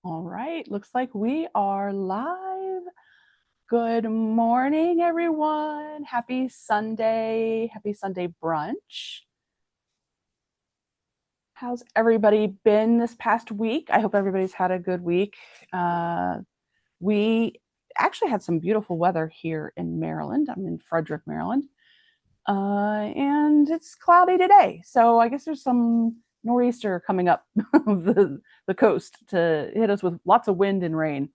All right, looks like we are live. Good morning, everyone. Happy Sunday. Happy Sunday brunch. How's everybody been this past week? I hope everybody's had a good week. We actually had some beautiful weather here in Maryland. I'm in Frederick, Maryland. And it's cloudy today. So I guess there's some nor'easter coming up the coast to hit us with lots of wind and rain.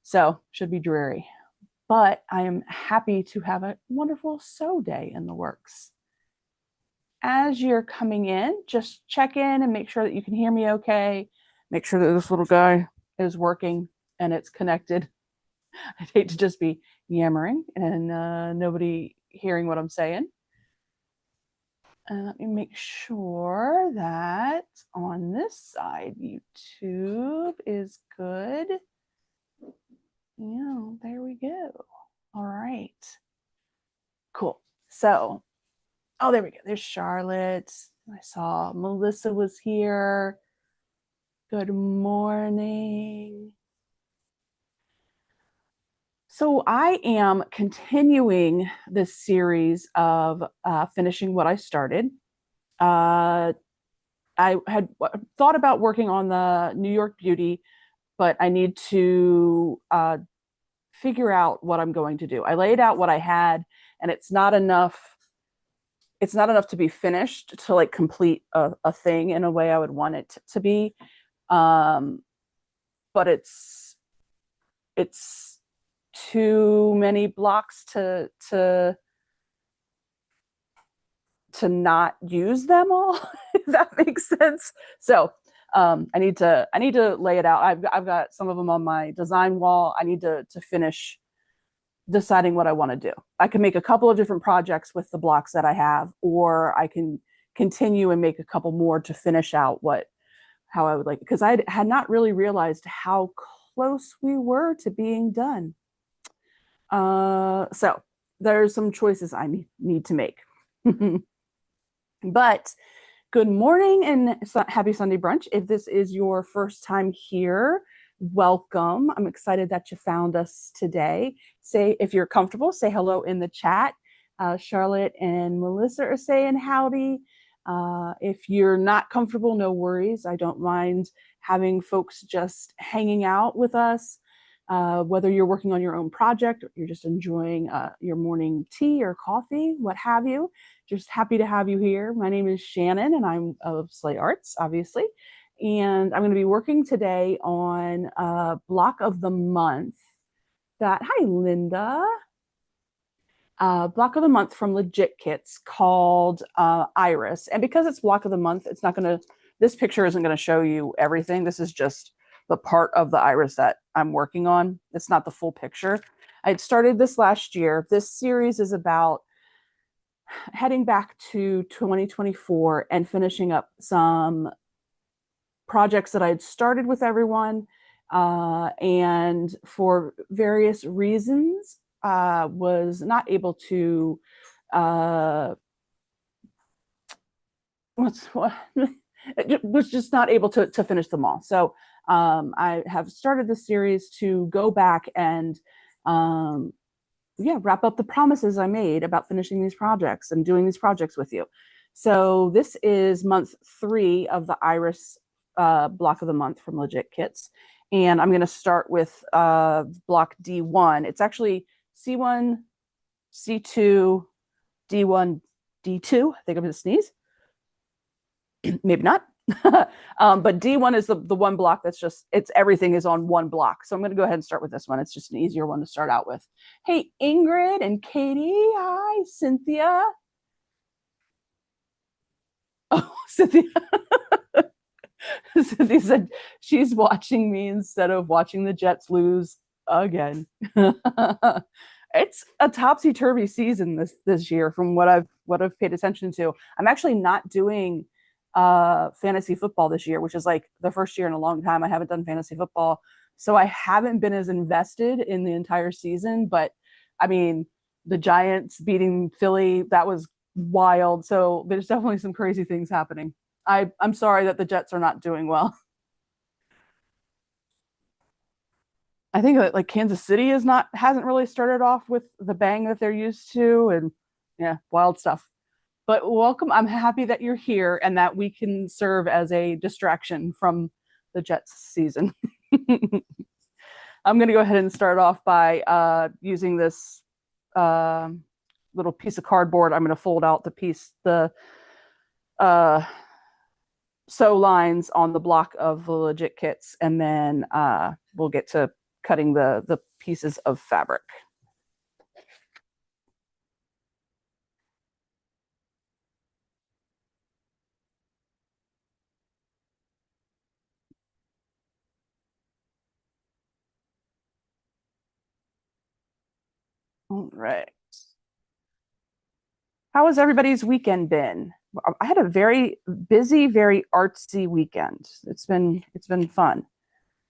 So should be dreary. But I am happy to have a wonderful sew day in the works. As you're coming in, just check in and make sure that you can hear me okay. Make sure that this little guy is working and it's connected. I'd hate to just be yammering and nobody hearing what I'm saying. Let me make sure that on this side, YouTube is good. Yeah, there we go. All right. Cool. So, oh, there we go. There's Charlotte. I saw Melissa was here. Good morning. So I am continuing this series of finishing what I started. I had thought about working on the New York Beauty, but I need to figure out what I'm going to do. I laid out what I had, and it's not enough. It's not enough to be finished to like complete a thing in a way I would want it to be. But it's too many blocks to not use them all, if that makes sense. So I need to lay it out. I've got some of them on my design wall. I need to finish deciding what I want to do. I can make a couple of different projects with the blocks that I have, or I can continue and make a couple more to finish out how I would like it. Because I had not really realized how close we were to being done. So there's some choices I need to make. But good morning and happy Sunday brunch. If this is your first time here, welcome. I'm excited that you found us today. If you're comfortable, say hello in the chat. Charlotte and Melissa are saying howdy. If you're not comfortable, no worries. I don't mind having folks just hanging out with us. Whether you're working on your own project or you're just enjoying your morning tea or coffee, what have you, just happy to have you here. My name is Shannon and I'm of Sleigh Arts, obviously. And I'm going to be working today on a block of the month hi, Linda. Block of the month from Legit Kits called Iris. And because it's block of the month, this picture isn't going to show you everything. This is just the part of the iris that I'm working on. It's not the full picture. I had started this last year. This series is about heading back to 2024 and finishing up some projects that I had started with everyone. And for various reasons, was not able to, was just not able to finish them all. So I have started the series to go back and wrap up the promises I made about finishing these projects and doing these projects with you. So this is month 3 of the Iris block of the month from Legit Kits. And I'm going to start with block D1. It's actually C1, C2, D1, D2. I think I'm going to sneeze. Maybe not. But D1 is the one block that's everything is on one block. So I'm going to go ahead and start with this one. It's just an easier one to start out with. Hey, Ingrid and Katie. Hi, Cynthia. Oh, Cynthia. Cynthia said she's watching me instead of watching the Jets lose again. It's a topsy-turvy season this year from what I've paid attention to. I'm actually not doing fantasy football this year, which is like the first year in a long time I haven't done fantasy football. So I haven't been as invested in the entire season. But I mean, the Giants beating Philly, that was wild. So there's definitely some crazy things happening. I'm sorry that the Jets are not doing well. I think that like Kansas City hasn't really started off with the bang that they're used to, and yeah, wild stuff. But welcome. I'm happy that you're here and that we can serve as a distraction from the Jets season. I'm going to go ahead and start off by using this uh, little piece of cardboard. I'm going to fold out the uh, sew lines on the block of the Legit kits, and then we'll get to cutting the pieces of fabric. All right. How has everybody's weekend been? I had a very busy, very artsy weekend. It's been fun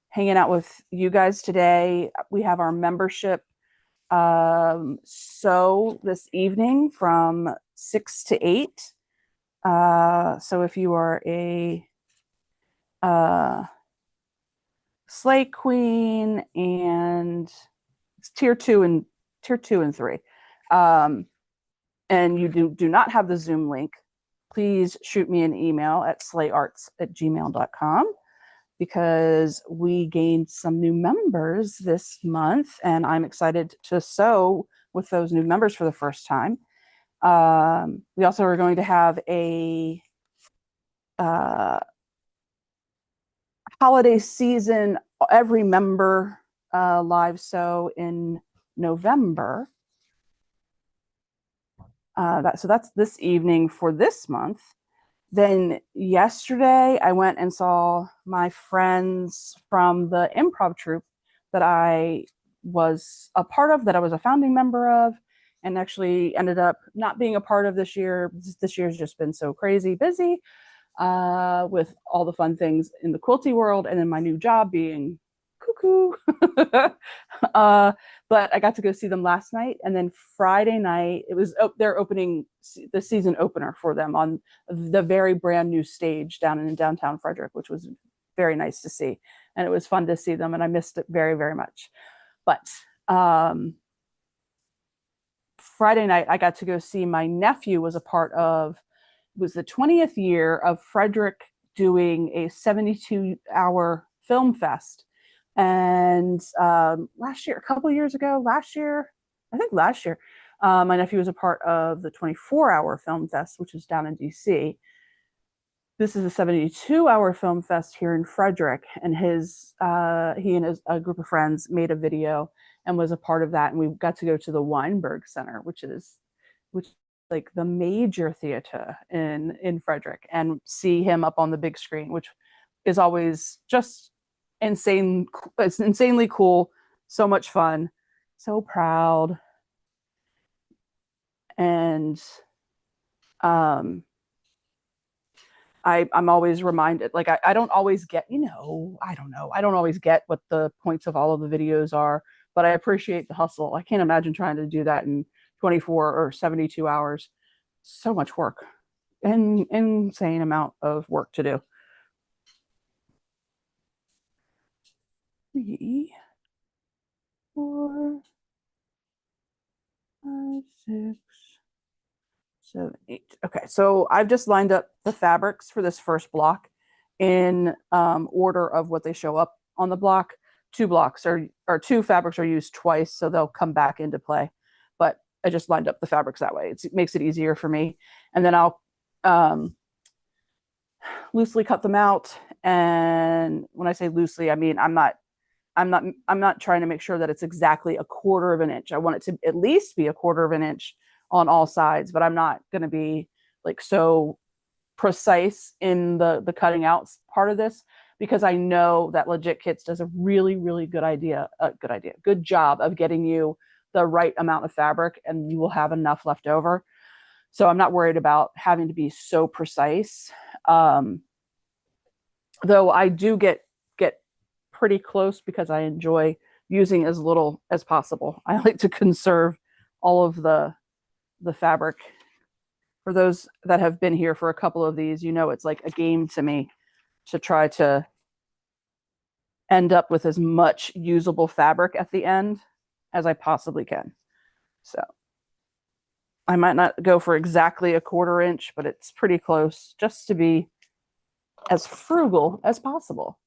hanging out with you guys today. We have our membership so this evening from 6 to 8. So if you are a uh, Slay Queen, and it's tier 2 and 3, and you do not have the Zoom link, please shoot me an email at slayarts@gmail.com, because we gained some new members this month, and I'm excited to sew with those new members for the first time. We also are going to have a holiday season every member live sew in November. So that's this evening for this month. Then yesterday, I went and saw my friends from the improv troupe that I was a part of, that I was a founding member of, and actually ended up not being a part of this year. This year's just been so crazy busy with all the fun things in the quilty world, and then my new job being cuckoo. But I got to go see them last night, and then Friday night they're opening the season opener for them on the very brand new stage down in downtown Frederick, which was very nice to see, and it was fun to see them, and I missed it very, very much. But Friday night I got to go see my nephew was a part of. It was the 20th year of Frederick doing a 72-hour film fest. And last year, a couple of years ago, I think last year, my nephew was a part of the 24-hour film fest, which was down in DC. This is a 72-hour film fest here in Frederick, and he and a group of friends made a video and was a part of that. And we got to go to the Weinberg Center, which like the major theater in Frederick, and see him up on the big screen, which is always just insane. It's insanely cool, so much fun, so proud. And I'm always reminded, like I don't always get, I don't know, I don't always get what the points of all of the videos are, but I appreciate the hustle. I can't imagine trying to do that in 24 or 72 hours. So much work, and insane amount of work to do. 3, 4, 5, 6, 7, 8. Okay, so I've just lined up the fabrics for this first block in order of what they show up on the block. Two fabrics are used twice, so they'll come back into play. But I just lined up the fabrics that way. It makes it easier for me. And then I'll loosely cut them out. And when I say loosely, I mean I'm not trying to make sure that it's exactly a 1/4 of an inch. I want it to at least be a 1/4 of an inch on all sides, but I'm not going to be like so precise in the cutting out part of this, because I know that Legit Kits does a really, really good job of getting you the right amount of fabric, and you will have enough left over. So I'm not worried about having to be so precise. Though I do get pretty close, because I enjoy using as little as possible. I like to conserve all of the fabric. For those that have been here for a couple of these, it's like a game to me to try to end up with as much usable fabric at the end as I possibly can. So I might not go for exactly a 1/4 inch, but it's pretty close, just to be as frugal as possible.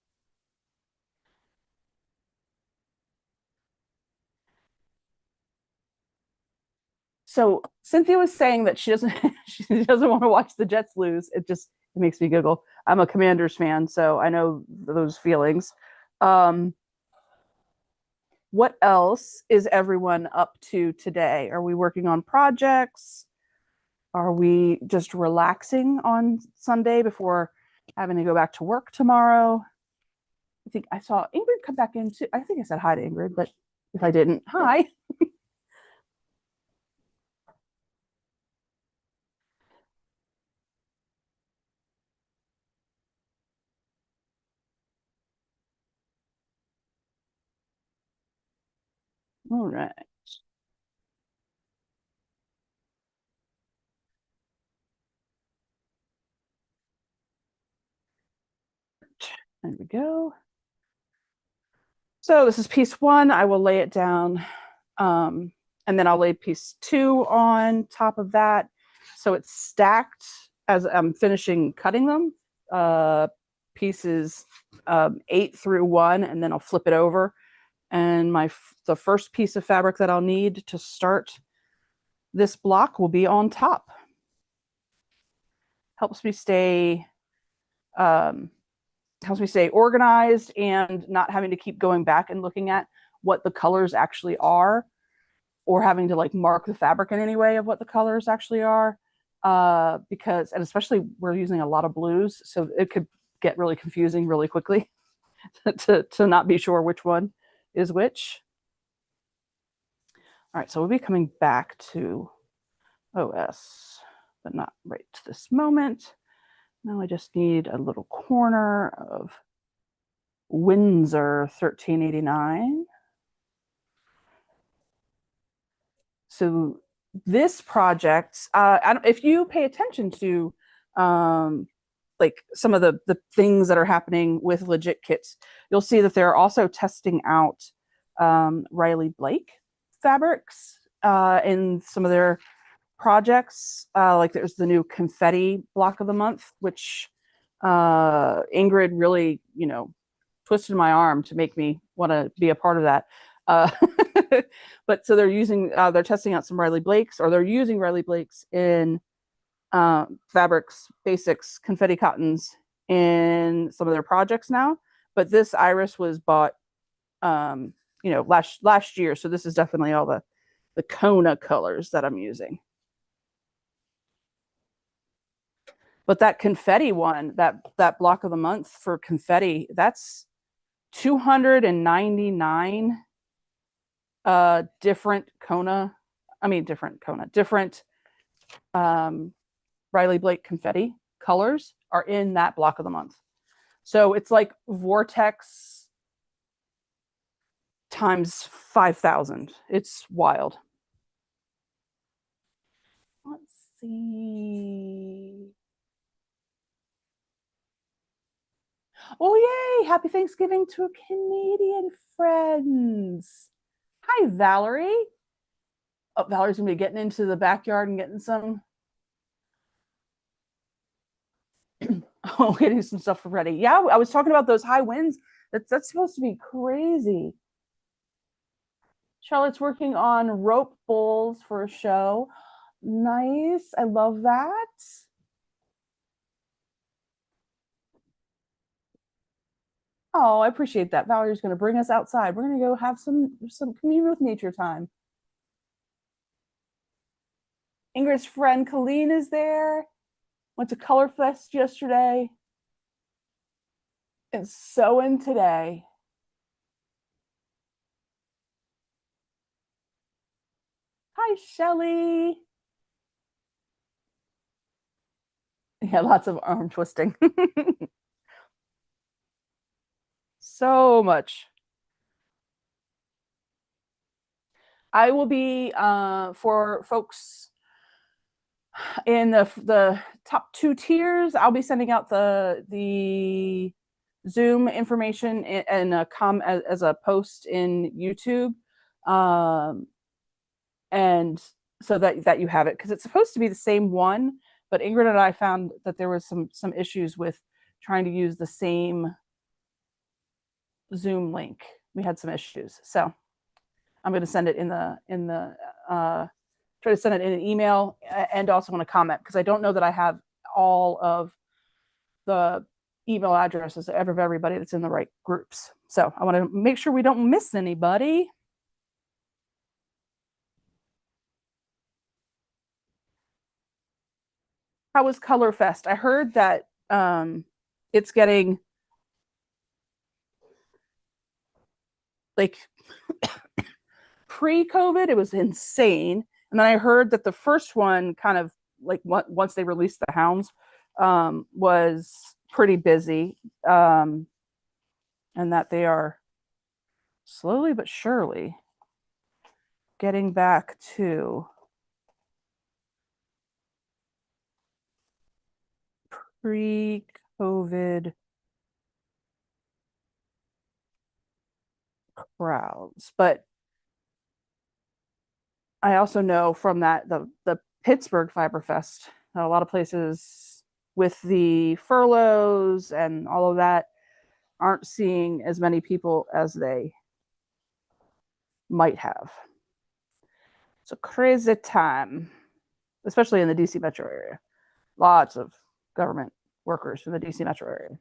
So Cynthia was saying that she doesn't she doesn't want to watch the Jets lose. It makes me giggle. I'm a Commanders fan, so I know those feelings. Um, what else is everyone up to today? Are we working on projects? Are we just relaxing on Sunday before having to go back to work tomorrow? I think I saw Ingrid come back in too. I think I said hi to Ingrid, but if I didn't, hi. All right. There we go. So this is piece 1. I will lay it down. And then I'll lay piece 2 on top of that. So it's stacked as I'm finishing cutting them. Pieces 8 through 1, and then I'll flip it over. And the first piece of fabric that I'll need to start this block will be on top. Helps me stay organized and not having to keep going back and looking at what the colors actually are, or having to like mark the fabric in any way of what the colors actually are. Because, and especially we're using a lot of blues, so it could get really confusing really quickly to not be sure which one is which. All right, so we'll be coming back to OS, but not right this moment. Now I just need a little corner of Windsor 1389. So this project, if you pay attention to like some of the things that are happening with Legit Kits, you'll see that they're also testing out Riley Blake fabrics in some of their projects. Like there's the new confetti block of the month, which Ingrid really, twisted my arm to make me want to be a part of that. But so they're testing out some Riley Blakes, or they're using Riley Blakes in fabrics, basics, confetti cottons in some of their projects now. But this iris was bought, last year. So this is definitely all the Kona colors that I'm using. But that confetti one, that block of the month for confetti, that's 299 different Riley Blake confetti colors are in that block of the month. So it's like Vortex times 5,000. It's wild. Let's see. Oh, yay! Happy Thanksgiving to Canadian friends. Hi, Valerie. Oh, Valerie's gonna be getting into the backyard and getting some. Oh, getting some stuff ready. Yeah, I was talking about those high winds. That's supposed to be crazy. Charlotte's working on rope bowls for a show. Nice. I love that. Oh, I appreciate that. Valerie's going to bring us outside. We're going to go have some commune with nature time. Ingrid's friend Colleen is there. Went to Color Fest yesterday. It's sewing today. Hi, Shelly. Yeah, lots of arm twisting. So much. I will be for folks in the top 2 tiers. I'll be sending out the Zoom information in a as a post in YouTube, um, and so that you have it, because it's supposed to be the same one. But Ingrid and I found that there was some issues with trying to use the same Zoom link. We had some issues, so I'm going to send it try to send it in an email and also in a comment, because I don't know that I have all of the email addresses of everybody that's in the right groups. So I want to make sure we don't miss anybody. How was Color Fest? I heard that it's getting like pre-COVID, it was insane. And then I heard that the first one kind of like once they released the hounds was pretty busy, and that they are slowly but surely getting back to pre-COVID crowds. But I also know from that the Pittsburgh Fiber Fest, a lot of places with the furloughs and all of that aren't seeing as many people as they might have. It's a crazy time, especially in the DC metro area. Lots of government workers in the DC metro area.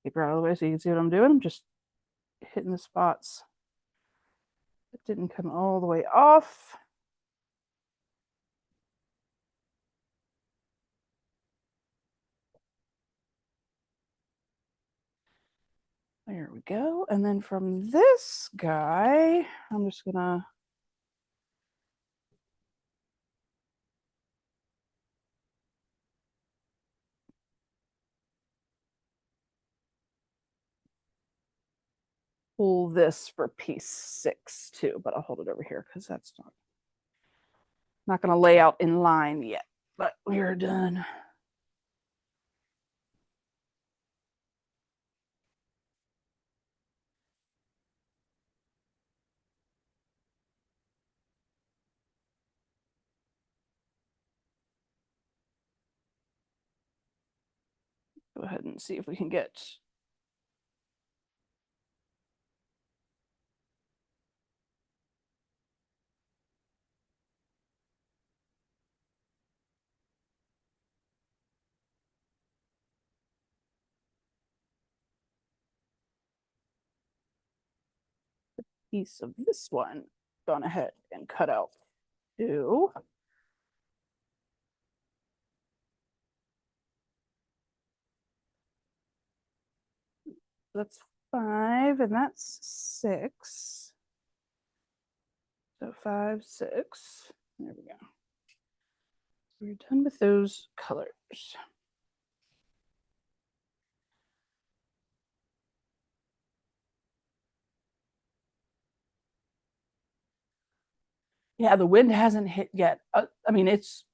Paper out of the way so you can see what I'm doing. I'm just hitting the spots. It didn't come all the way off. There we go. And then from this guy, I'm just gonna pull this for piece 6 too, but I'll hold it over here because that's not gonna lay out in line yet, but we're done. Go ahead and see if we can get a piece of this one gone ahead and cut out too. That's 5 and that's 6. So 5, 6. There we go. We're done with those colors. Yeah, the wind hasn't hit yet. I mean, it's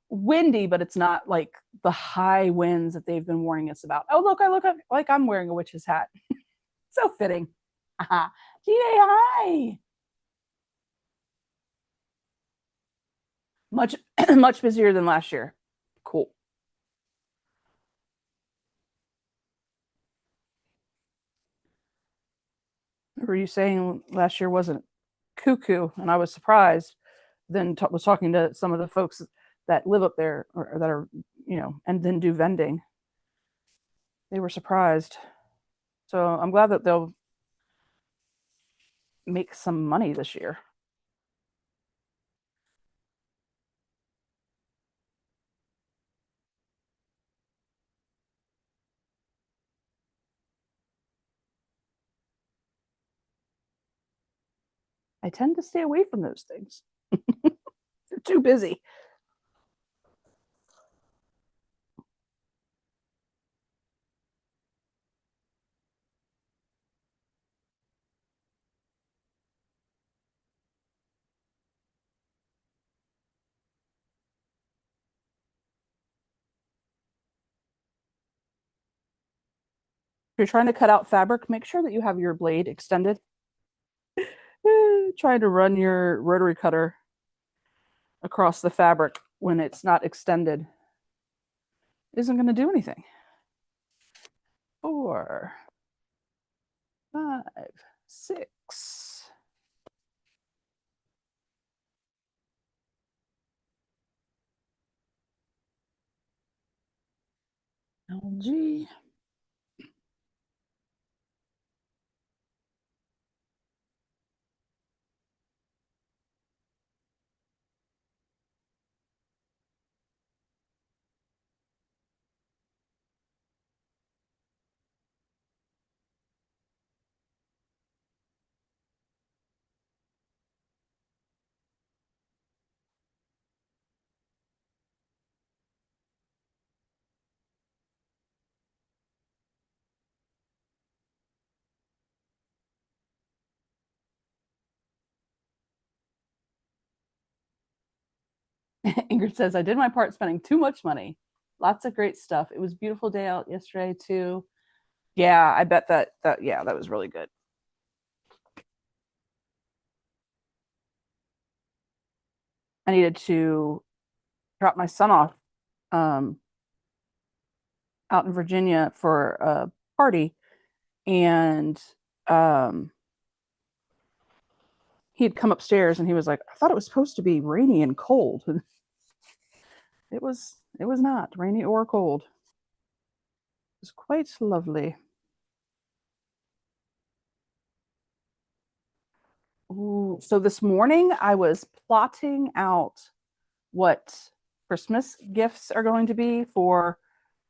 windy, but it's not like the high winds that they've been warning us about. Oh, look, I look like I'm wearing a witch's hat. So fitting. GA, hi. Much, much busier than last year. Cool. Were you saying last year wasn't cuckoo? And I was surprised. Then was talking to some of the folks that live up there or that are, and then do vending. They were surprised. So I'm glad that they'll make some money this year. I tend to stay away from those things. They're too busy. If you're trying to cut out fabric, make sure that you have your blade extended. Trying to run your rotary cutter across the fabric when it's not extended isn't going to do anything. 4, 5, 6. LG. Ingrid says, I did my part spending too much money. Lots of great stuff. It was a beautiful day out yesterday too. Yeah, I bet that was really good. I needed to drop my son off um, out in Virginia for a party, and um, he had come upstairs and he was like, I thought it was supposed to be rainy and cold. It was not rainy or cold. It was quite lovely. Ooh, so this morning I was plotting out what Christmas gifts are going to be for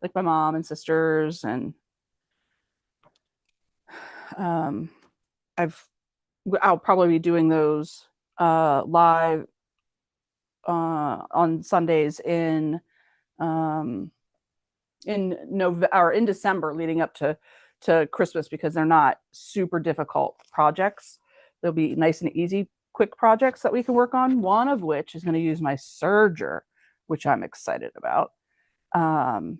like my mom and sisters, and um I'll probably be doing those live on Sundays um in November or in December leading up to Christmas, because they're not super difficult projects. They'll be nice and easy, quick projects that we can work on. One of which is going to use my serger, which I'm excited about. Um,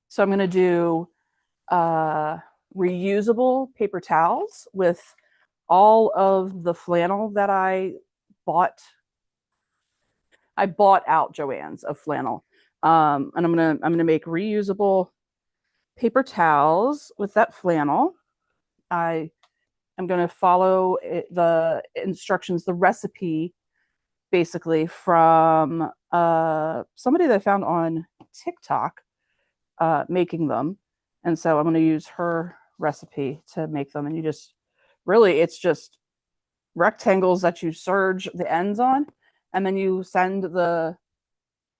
so I'm going to do uh, reusable paper towels with all of the flannel that bought. I bought out Joann's of flannel, and I'm gonna make reusable paper towels with that flannel. I am going to follow the instructions, the recipe, basically from somebody that I found on TikTok making them. And so I'm going to use her recipe to make them. And you just really, it's just rectangles that you serge the ends on, and then you send the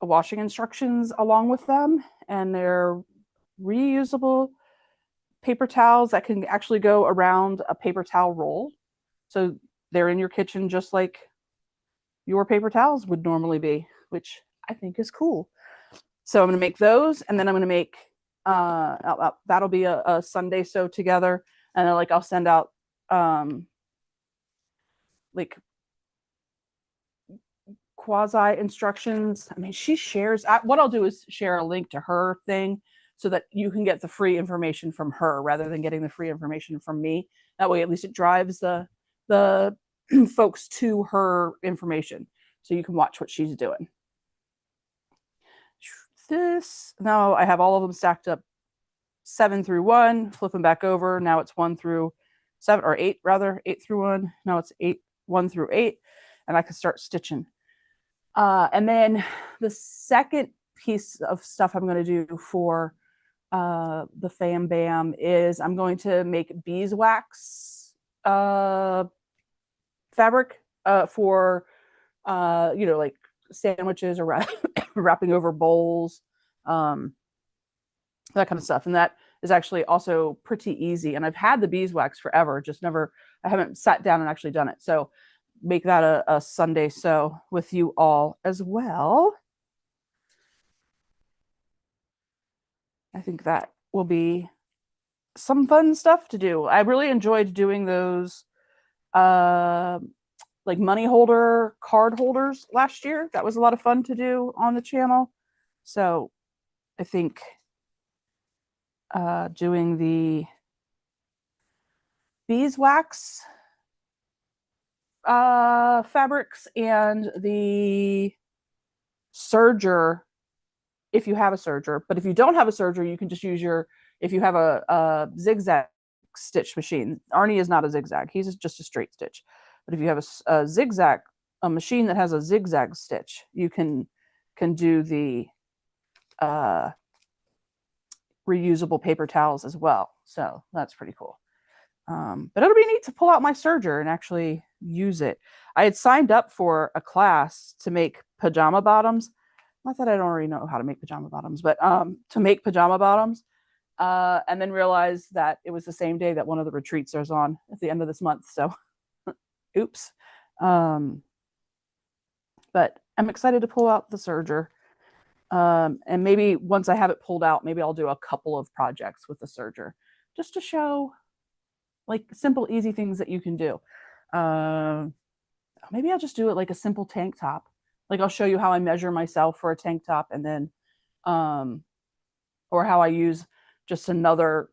washing instructions along with them. And they're reusable paper towels that can actually go around a paper towel roll. So they're in your kitchen just like your paper towels would normally be, which I think is cool. So I'm going to make those, and then I'm going to make that'll be a Sunday sew together, and then like I'll send out like quasi instructions. I mean, she shares. What I'll do is share a link to her thing so that you can get the free information from her rather than getting the free information from me. That way, at least it drives the folks to her information, so you can watch what she's doing. This now I have all of them stacked up 7 through 1, flip them back over. Now it's 1 through 7, or 8 rather, 8 through 1. Now it's 1 through 8, and I can start stitching. And then the second piece of stuff I'm going to do for the Fam Bam is I'm going to make beeswax fabric for like sandwiches or wrapping over bowls, um, that kind of stuff. And that is actually also pretty easy. And I've had the beeswax forever, just never, I haven't sat down and actually done it. So make that a Sunday sew with you all as well. I think that will be some fun stuff to do. I really enjoyed doing those like money holder card holders last year. That was a lot of fun to do on the channel. So I think doing the beeswax fabrics and the serger, if you have a serger. But if you don't have a serger, you can just use if you have a zigzag stitch machine. Arnie is not a zigzag. He's just a straight stitch. But if you have a zigzag, a machine that has a zigzag stitch, you can do the reusable paper towels as well. So that's pretty cool. But it'll be neat to pull out my serger and actually use it. I had signed up for a class to make pajama bottoms. Not that I don't already know how to make pajama bottoms, but to make pajama bottoms, and then realized that it was the same day that one of the retreats is on at the end of this month. So, oops. But I'm excited to pull out the serger. And maybe once I have it pulled out, maybe I'll do a couple of projects with the serger just to show like simple, easy things that you can do. Maybe I'll just do it like a simple tank top. Like I'll show you how I measure myself for a tank top, and then, or how I use just another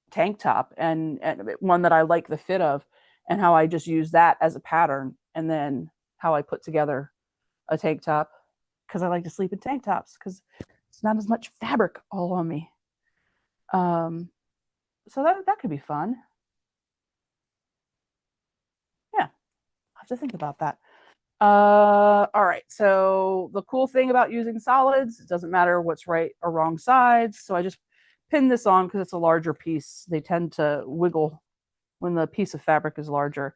tank top and one that I like the fit of, and how I just use that as a pattern, and then how I put together a tank top, because I like to sleep in tank tops because it's not as much fabric all on me. So that could be fun. Yeah, I'll have to think about that. All right. So the cool thing about using solids, it doesn't matter what's right or wrong sides. So I just pin this on because it's a larger piece. They tend to wiggle when the piece of fabric is larger.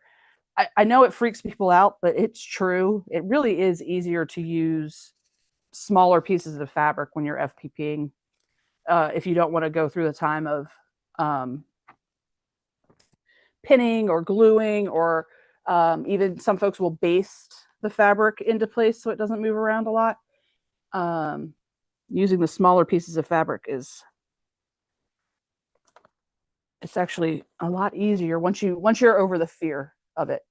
I know it freaks people out, but it's true. It really is easier to use smaller pieces of fabric when you're FPPing, if you don't want to go through the time of pinning or gluing, or even some folks will baste the fabric into place so it doesn't move around a lot. Using the smaller pieces of fabric it's actually a lot easier once you're over the fear of it.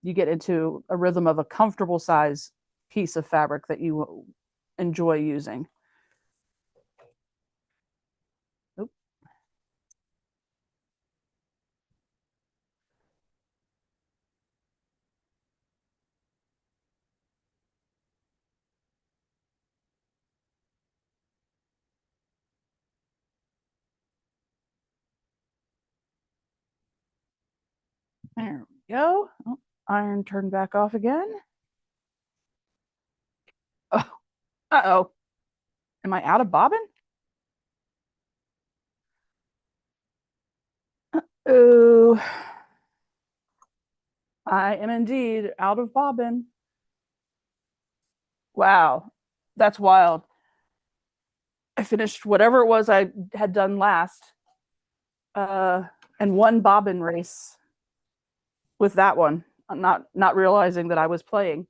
You get into a rhythm of a comfortable size piece of fabric that you enjoy using. Oop. There we go. Oh, iron turned back off again. Oh, uh-oh. Am I out of bobbin? Oh, I am indeed out of bobbin. Wow, that's wild. I finished whatever it was I had done last, and one bobbin race with that one, not realizing that I was playing.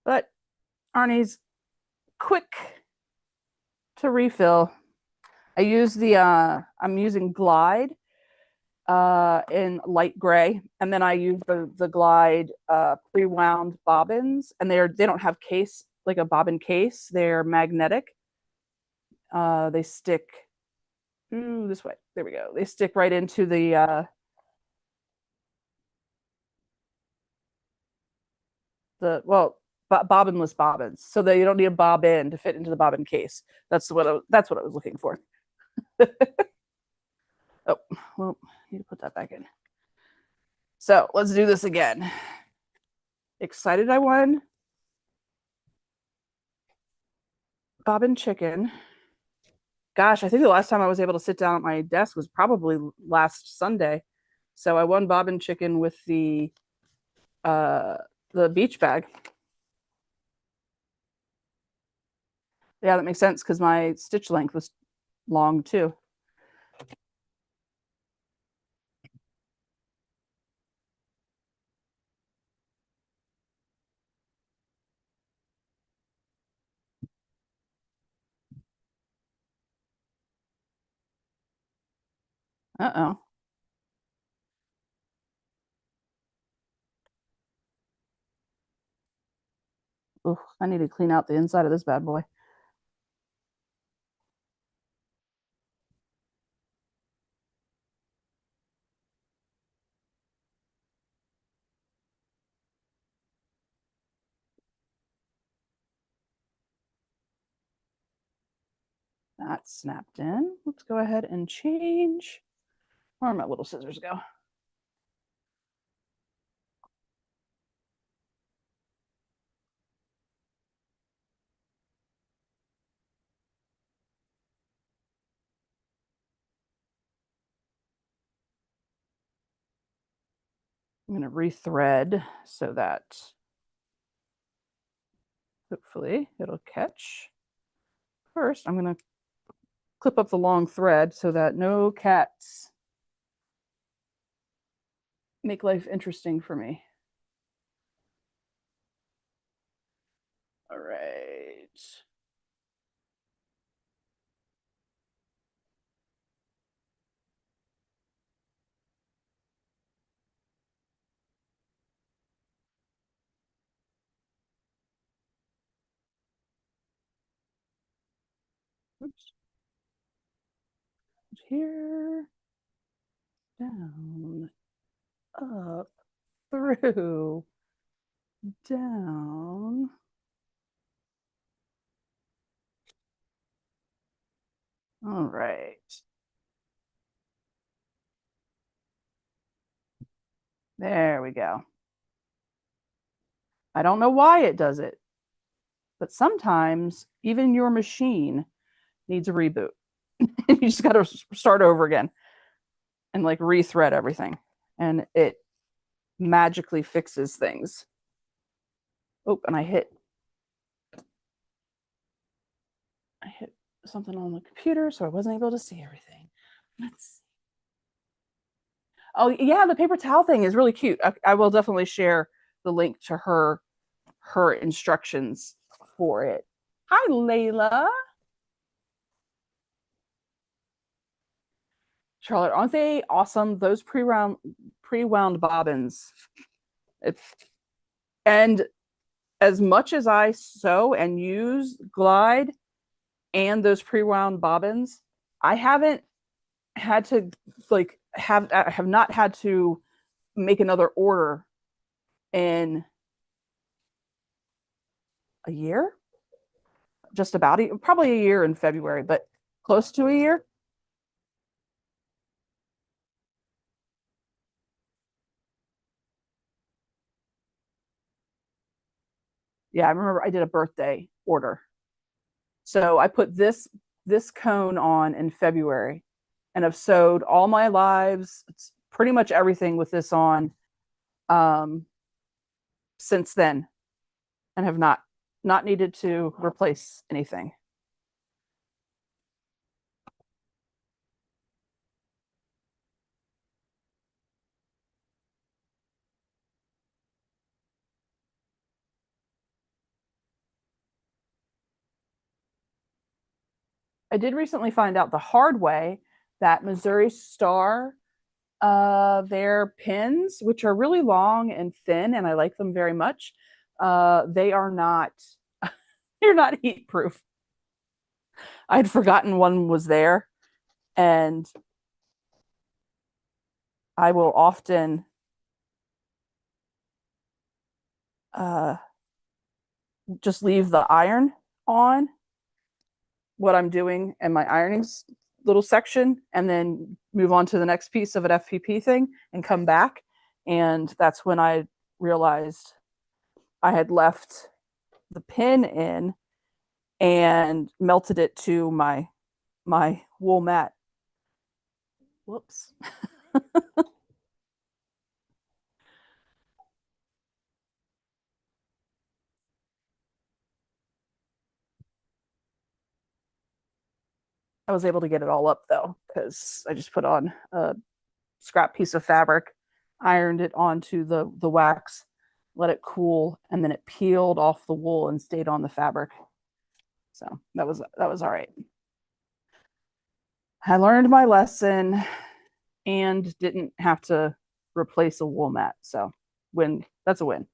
But Arnie's quick to refill. I use I'm using Glide in light gray, and then I use the Glide pre-wound bobbins, and they don't have case, like a bobbin case. They're magnetic. They stick this way. There we go. They stick right into the bobbinless bobbins, so that you don't need a bobbin to fit into the bobbin case. That's what I was looking for. Oh, well, need to put that back in. So let's do this again. Excited I won bobbin chicken. Gosh, I think the last time I was able to sit down at my desk was probably last Sunday. So I won bobbin chicken with uh the beach bag. Yeah, that makes sense because my stitch length was long too. Uh-oh. Ooh, I need to clean out the inside of this bad boy. That's snapped in. Let's go ahead and change. Where my little scissors go? I'm going to rethread so that hopefully it'll catch. First, I'm going to clip up the long thread so that no cats make life interesting for me. All right. Oops. Here, down, up, through, down. All right. There we go. I don't know why it does it, but sometimes even your machine needs a reboot. You just got to start over again and like rethread everything, and it magically fixes things. Oh, and I hit something on the computer, so I wasn't able to see everything. Let's. Oh yeah, the paper towel thing is really cute. I will definitely share the link to her instructions for it. Hi, Layla. Charlotte, aren't they awesome? Those pre-wound bobbins. It's, and as much as I sew and use Glide and those pre-wound bobbins, I haven't had to have not had to make another order in a year, just about probably a year in February, but close to a year. Yeah, I remember I did a birthday order. So I put this cone on in February and I've sewed all my lives, it's pretty much everything with this on um, since then, and have not needed to replace anything. I did recently find out the hard way that Missouri Star, their pins, which are really long and thin, and I like them very much, they are not they're not heat proof. I'd forgotten one was there, and I will often just leave the iron on what I'm doing and my ironing little section, and then move on to the next piece of an FPP thing and come back. And that's when I realized I had left the pin in and melted it to my wool mat. Whoops. I was able to get it all up though, because I just put on a scrap piece of fabric, ironed it onto the wax, let it cool, and then it peeled off the wool and stayed on the fabric. So that was all right. I learned my lesson and didn't have to replace a wool mat. So win. That's a win.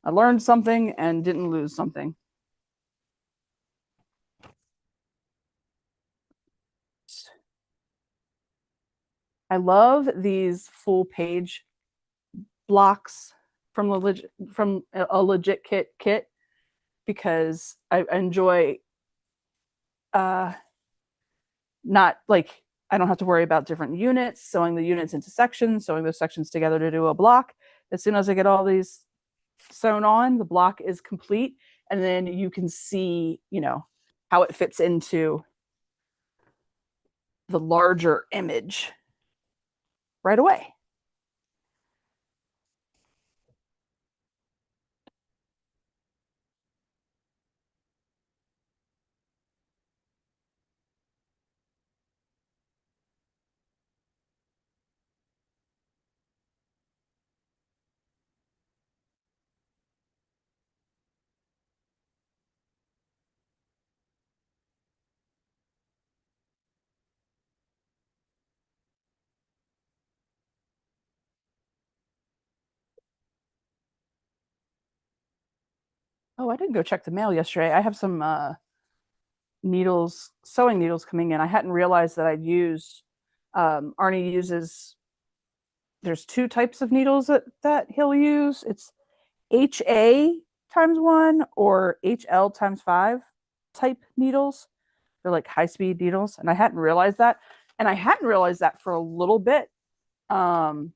I learned something and didn't lose something. I love these full page blocks from a legit kit because I enjoy uh not like I don't have to worry about different units, sewing the units into sections, sewing those sections together to do a block. As soon as I get all these sewn on, the block is complete, and then you can see, how it fits into the larger image right away. Oh, I didn't go check the mail yesterday. I have some needles, sewing needles coming in. I hadn't realized that I'd used. Arnie uses. There's two types of needles that he'll use. It's HA times one or HL times five type needles. They're like high speed needles, and I hadn't realized that. And I hadn't realized that for a little bit. That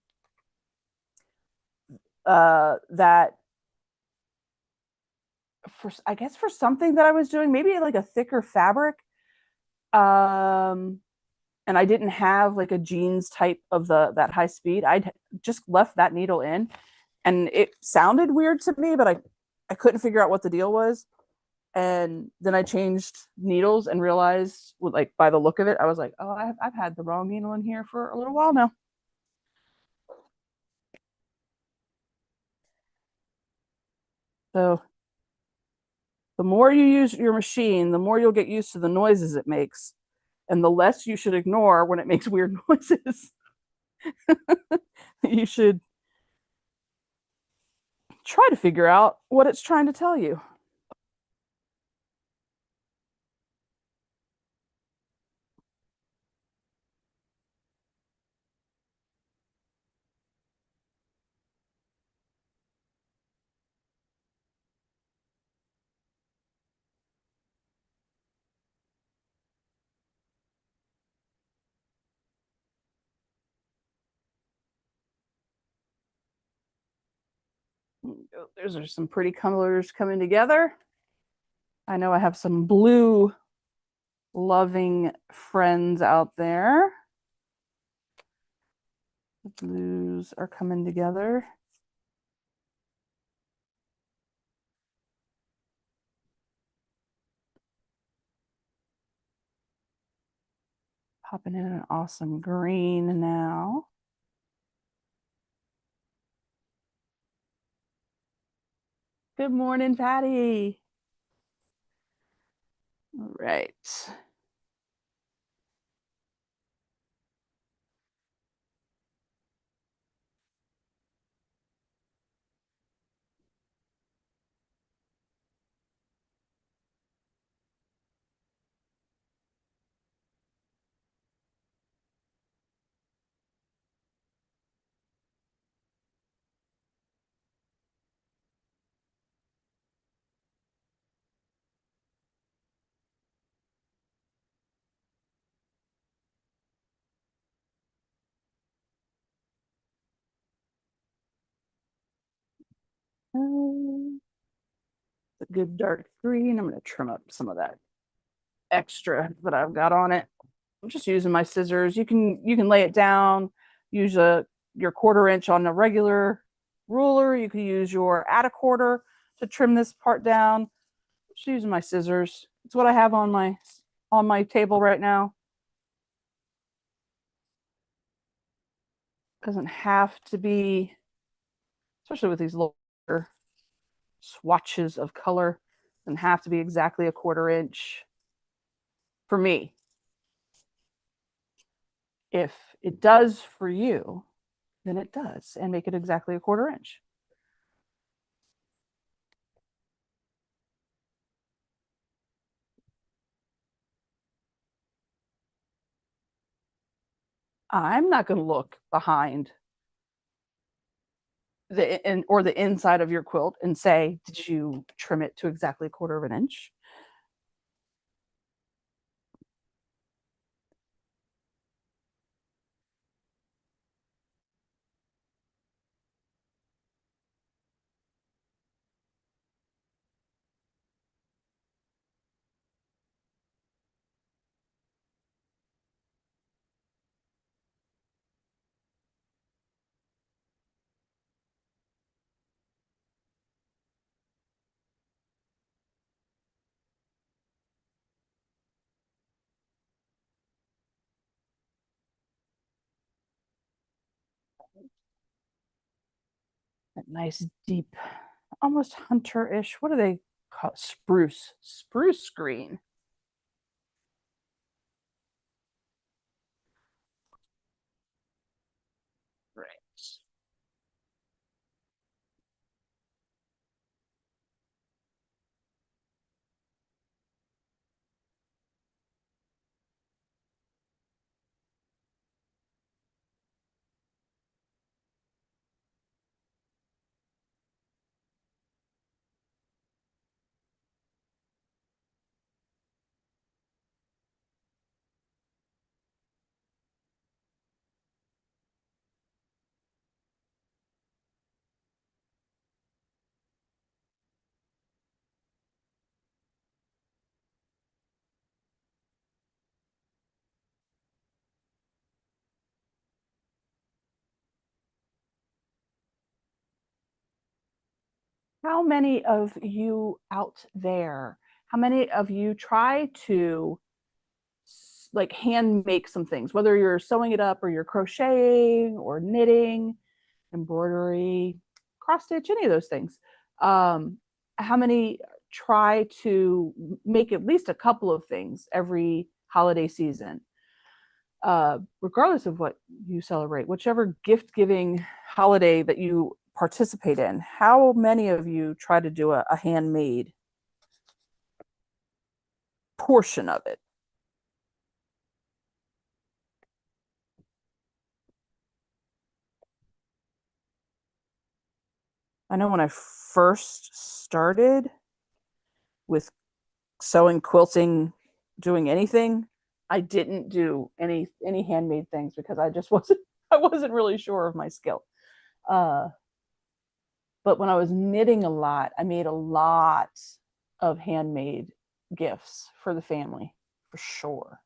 for I guess for something that I was doing, maybe like a thicker fabric, um, and I didn't have like a jeans type of that high speed. I'd just left that needle in, and it sounded weird to me, but I couldn't figure out what the deal was. And then I changed needles and realized, like by the look of it, I was like, oh, I've had the wrong needle in here for a little while now. So the more you use your machine, the more you'll get used to the noises it makes, and the less you should ignore when it makes weird noises. You should try to figure out what it's trying to tell you. Those are some pretty colors coming together. I know I have some blue loving friends out there. The blues are coming together. Popping in an awesome green now. Good morning, Patty. All right. A good dark green. I'm going to trim up some of that extra that I've got on it. I'm just using my scissors. You can lay it down, use your 1/4 inch on a regular ruler. You can use your add a quarter to trim this part down. Just using my scissors. It's what I have on my table right now. Doesn't have to be, especially with these little swatches of color, doesn't have to be exactly a 1/4 inch for me. If it does for you, then it does, and make it exactly a 1/4 inch. I'm not going to look behind the inside of your quilt and say, did you trim it to exactly a 1/4 inch? That nice deep, almost hunter-ish. What do they call it? Spruce green. Right. How many of you out there, how many of you try to like hand make some things, whether you're sewing it up or you're crocheting or knitting, embroidery, cross stitch, any of those things? How many try to make at least a couple of things every holiday season, regardless of what you celebrate, whichever gift giving holiday that you participate in? How many of you try to do a handmade portion of it? I know when I first started with sewing, quilting, doing anything, I didn't do any handmade things because I just wasn't I wasn't really sure of my skill. Uh, but when I was knitting a lot, I made a lot of handmade gifts for the family, for sure.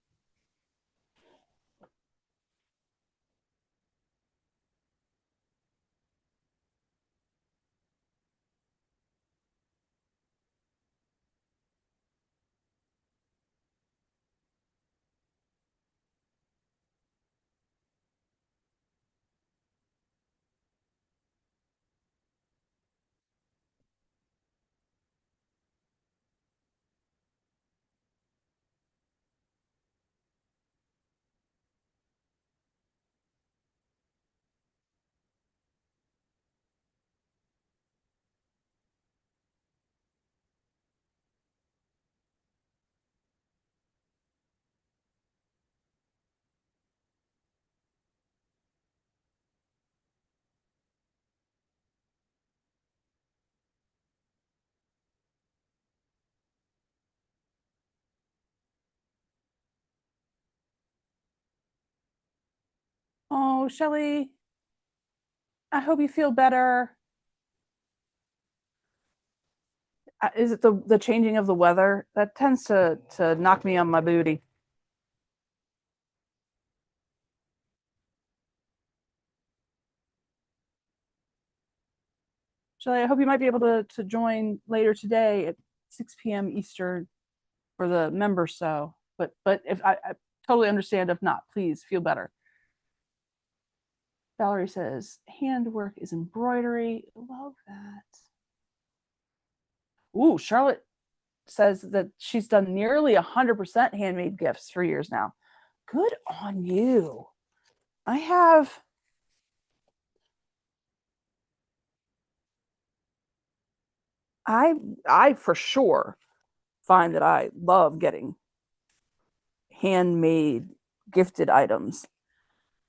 Oh, Shelly, I hope you feel better. Is it the changing of the weather that tends to knock me on my booty? Shelly, I hope you might be able to join later today at 6 p.m. Eastern for the member so. But if I totally understand if not, please feel better. Valerie says handwork is embroidery. Love that. Ooh, Charlotte says that she's done nearly 100% handmade gifts for years now. Good on you. I have I for sure find that I love getting handmade gifted items.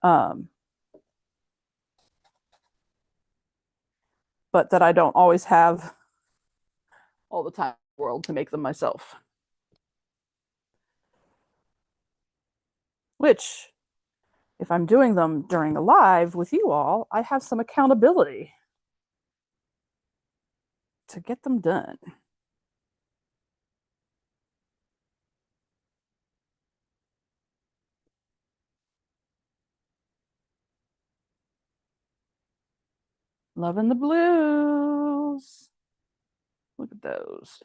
Um, but that I don't always have all the time in the world to make them myself. Which, if I'm doing them during a live with you all, I have some accountability to get them done. Loving the blues. Look at those.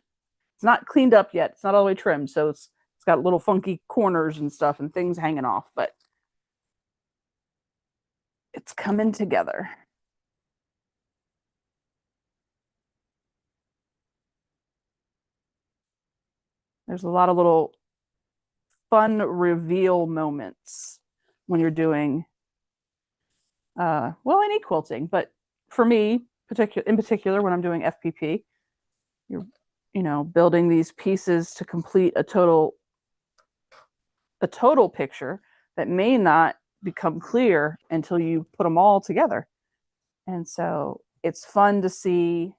It's not cleaned up yet. It's not all the way trimmed, so it's got little funky corners and stuff and things hanging off, but it's coming together. There's a lot of little fun reveal moments when you're doing well, any quilting, but for me, in particular, when I'm doing FPP, you're building these pieces to complete a total picture that may not become clear until you put them all together. And so it's fun to see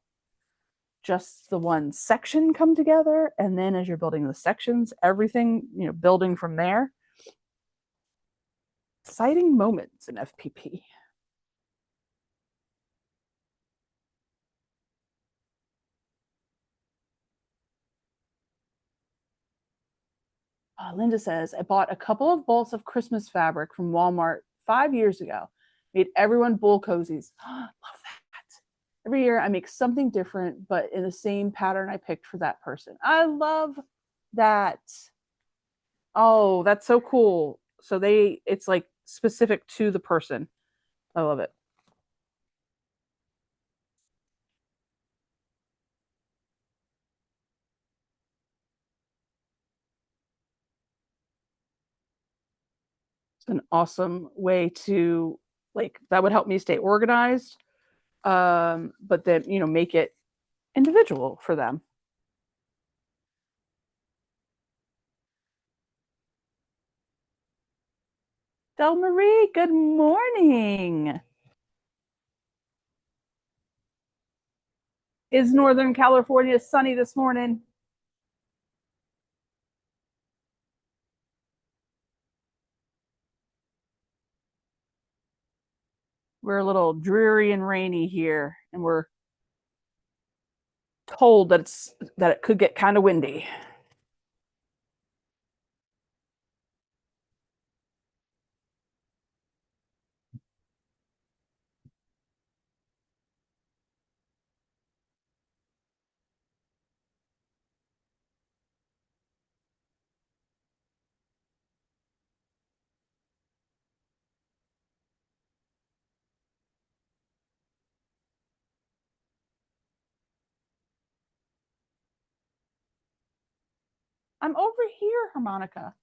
just the one section come together, and then as you're building the sections, everything building from there. Exciting moments in FPP. Linda says, I bought a couple of bolts of Christmas fabric from Walmart 5 years ago. Made everyone bull cozies. Love that. Every year I make something different, but in the same pattern I picked for that person. I love that. Oh, that's so cool. So it's like specific to the person. I love it. It's an awesome way to that would help me stay organized. But then, make it individual for them. Del Marie, good morning. Is Northern California sunny this morning? We're a little dreary and rainy here, and we're told that it could get kind of windy. I'm over here, harmonica.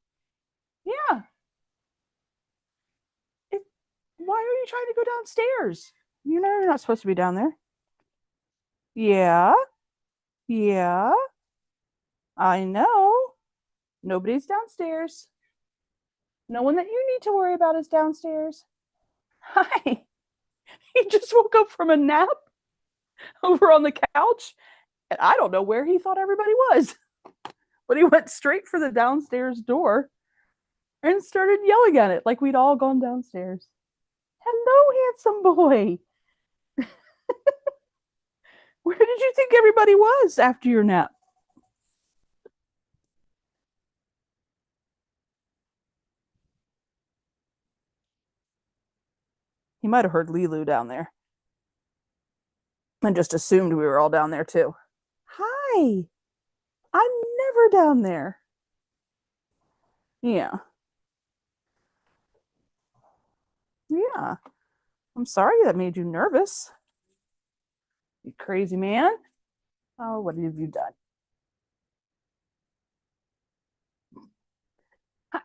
Yeah. It, why are you trying to go downstairs? You know you're not supposed to be down there. Yeah. Yeah. I know. Nobody's downstairs. No one that you need to worry about is downstairs. Hi. He just woke up from a nap over on the couch, and I don't know where he thought everybody was. But he went straight for the downstairs door and started yelling at it like we'd all gone downstairs. Hello, handsome boy. Where did you think everybody was after your nap? He might have heard Lilu down there and just assumed we were all down there too. Hi, I'm never down there. Yeah, yeah. I'm sorry that made you nervous. You crazy man. Oh, what have you done?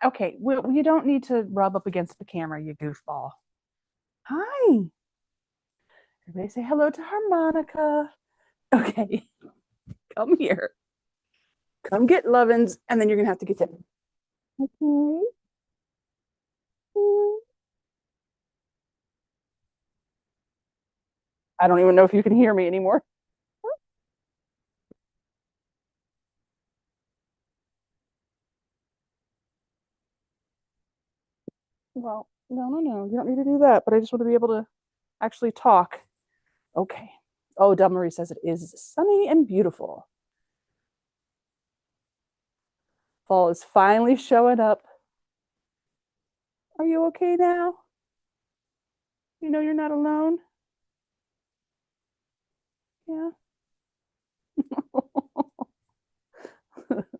Okay, well, you don't need to rub up against the camera, you goofball. Hi. Everybody say hello to Harmonica. Okay, come here. Come get Lovins, and then you're gonna have to get them. Okay. I don't even know if you can hear me anymore. Well, no. You don't need to do that, but I just want to be able to actually talk. Okay. Oh, Del Marie says it is sunny and beautiful. Fall is finally showing up. Are you okay now? You know you're not alone? Yeah.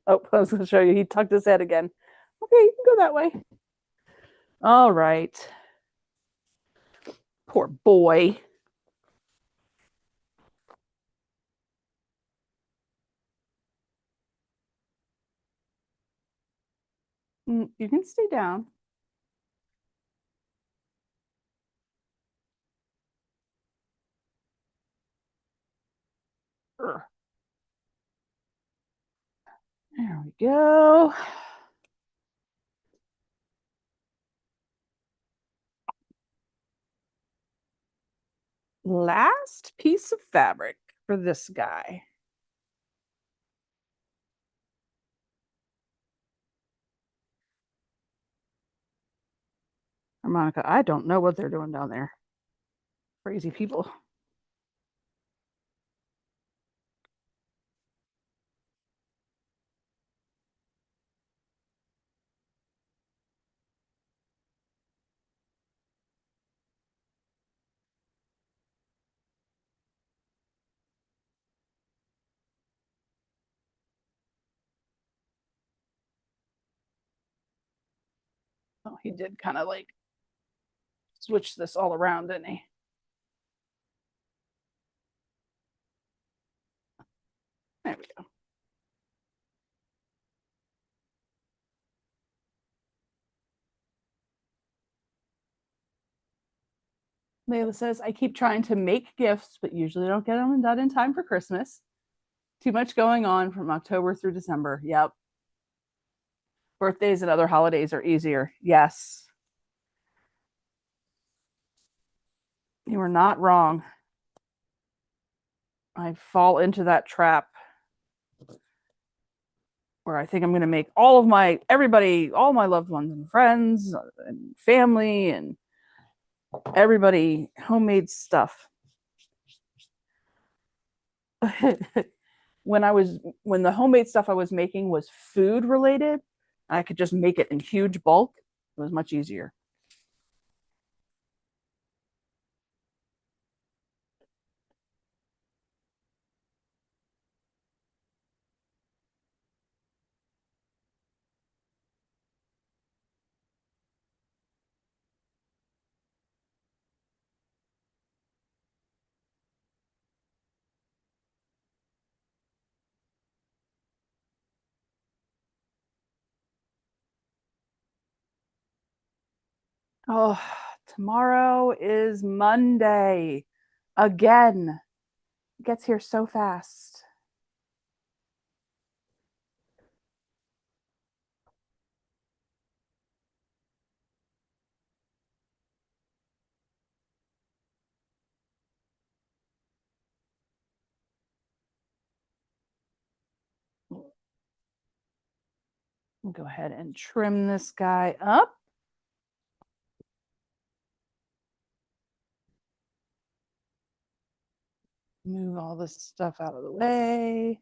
Oh, I was going to show you. He tucked his head again. Okay, you can go that way. All right. Poor boy. You can stay down. There we go. Last piece of fabric for this guy. Harmonica, I don't know what they're doing down there. Crazy people. Oh, he did kind of like switch this all around, didn't he? There we go. Layla says, I keep trying to make gifts, but usually don't get them done in time for Christmas. Too much going on from October through December. Yep. Birthdays and other holidays are easier. Yes. You were not wrong. I fall into that trap where I think I'm going to make all of my everybody, all my loved ones and friends and family and everybody homemade stuff. When the homemade stuff I was making was food related, I could just make it in huge bulk. It was much easier. Oh, tomorrow is Monday again. It gets here so fast. We'll go ahead and trim this guy up. Move all this stuff out of the way.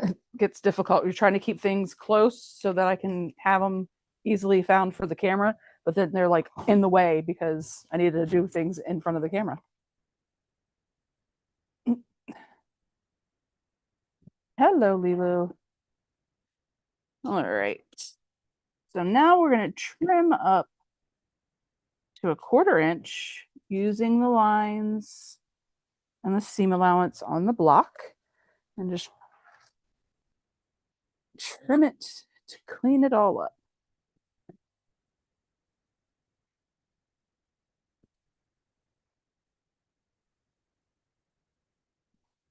It gets difficult. You're trying to keep things close so that I can have them easily found for the camera, but then they're like in the way because I needed to do things in front of the camera. Hello, Lilu. All right. So now we're going to trim up to 1/4 inch using the lines and the seam allowance on the block, and just trim it to clean it all up.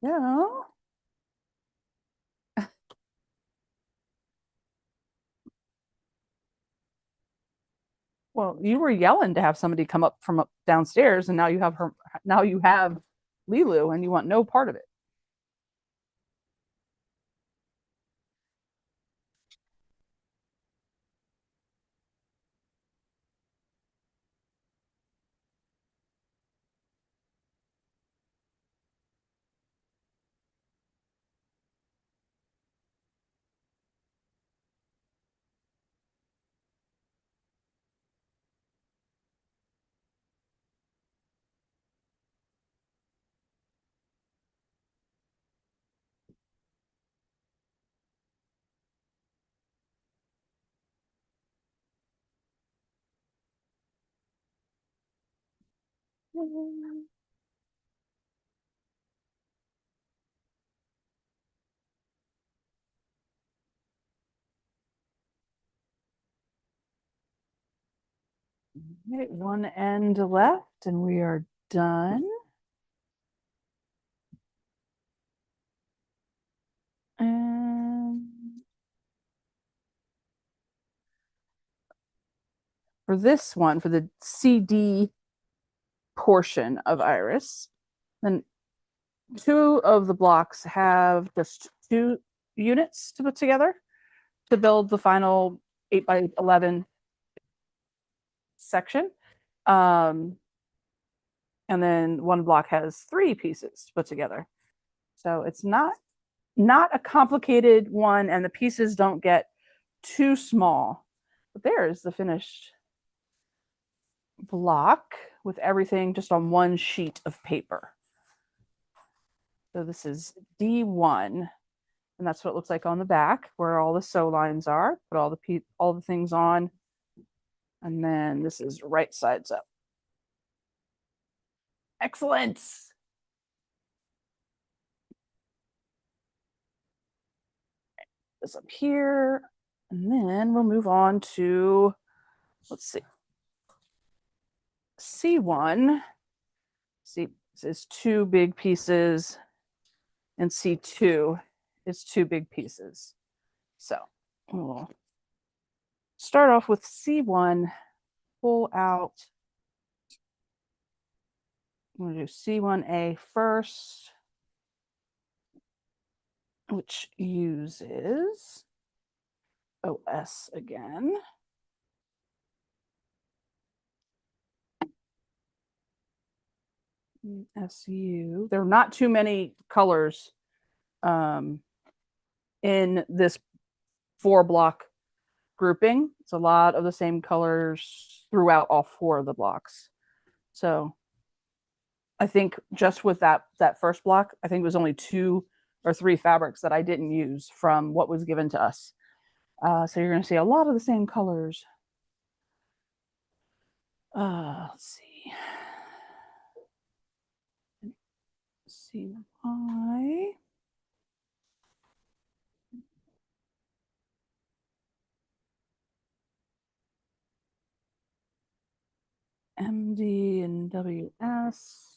Yeah. Well, you were yelling to have somebody come up from up downstairs, and now you have her. Now you have Lilu, and you want no part of it. Okay, one end left, and we are done. And for this one, for the CD portion of Iris, then 2 of the blocks have just 2 units to put together to build the final 8x11 section. And then 1 block has 3 pieces put together. So it's not a complicated one, and the pieces don't get too small. But there's the finished block with everything just on 1 sheet of paper. So this is D1, and that's what it looks like on the back, where all the sew lines are. Put all the things on, and then this is right sides up. Excellent. This up here, and then we'll move on to, let's see, C1. See, this is 2 big pieces, and C2 is 2 big pieces. So we'll start off with C1, pull out. I'm going to do C1A first, which uses OS again. SU. There are not too many colors in this 4-block grouping. It's a lot of the same colors throughout all 4 of the blocks. So I think just with that first block, I think it was only 2 or 3 fabrics that I didn't use from what was given to us. So you're going to see a lot of the same colors. Let's see. CY. MD and WS.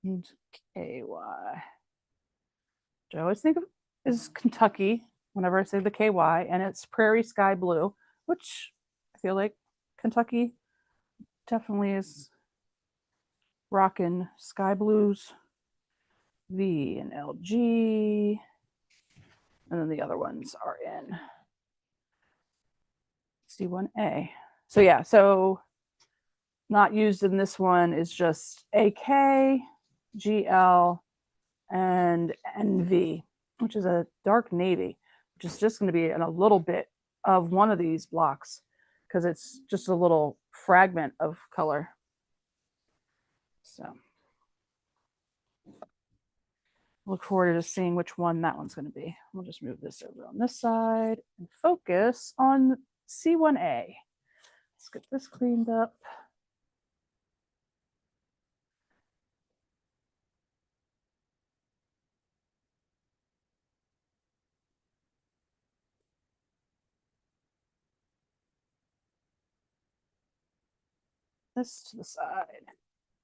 And KY. Which I always think of is Kentucky whenever I say the KY, and it's Prairie Sky Blue, which I feel like Kentucky definitely is rocking sky blues. V and LG, and then the other ones are in C1A. So yeah, so not used in this one is just AK, GL, and NV, which is a dark navy, which is just going to be in a little bit of one of these blocks because it's just a little fragment of color. So look forward to seeing which one that one's going to be. We'll just move this over on this side and focus on C1A. Let's get this cleaned up. This to the side.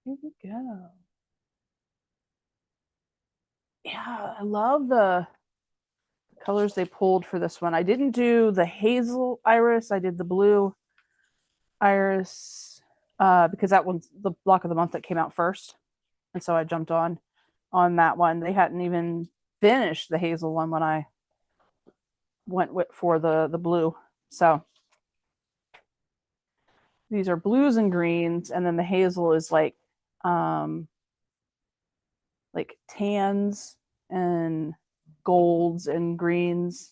Here we go. Yeah, I love the colors they pulled for this one. I didn't do the hazel iris. I did the blue iris because that one's the block of the month that came out first. And so I jumped on that one. They hadn't even finished the hazel one when I went for the blue. So these are blues and greens, and then the hazel is like tans and golds and greens.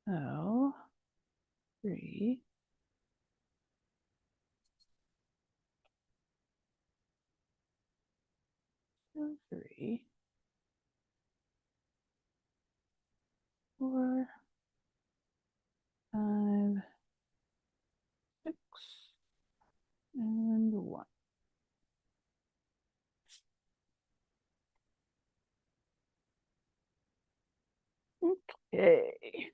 So 3, 3, 4, 5, 6, and 1. Okay.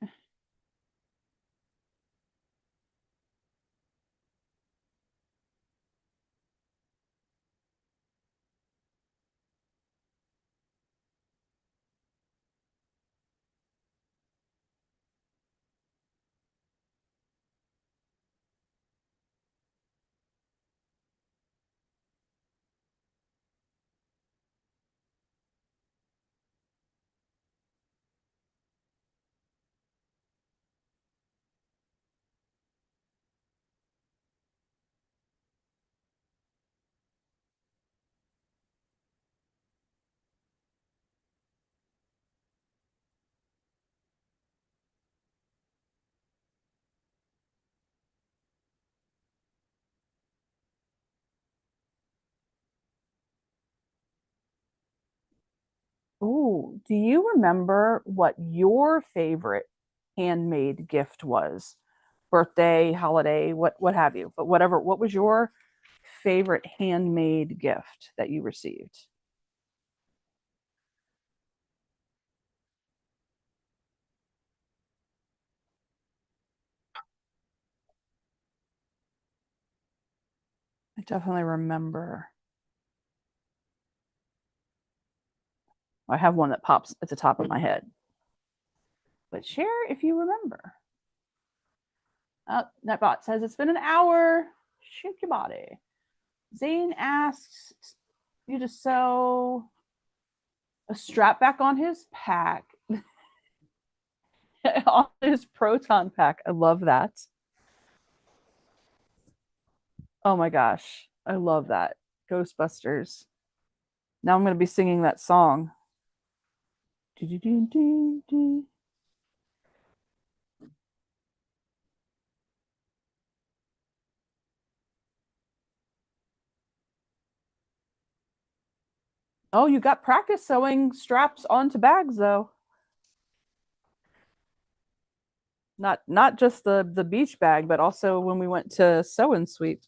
Oh, do you remember what your favorite handmade gift was? Birthday, holiday, what have you? But whatever, what was your favorite handmade gift that you received? I definitely remember. I have one that pops at the top of my head. But share if you remember. Oh, Netbot says it's been an hour. Shake your body. Zane asks you to sew a strap back on his pack, on his proton pack. I love that. Oh my gosh. I love that. Ghostbusters. Now I'm going to be singing that song. Oh, you got practice sewing straps onto bags though. Not just the beach bag, but also when we went to Sew and Sweep.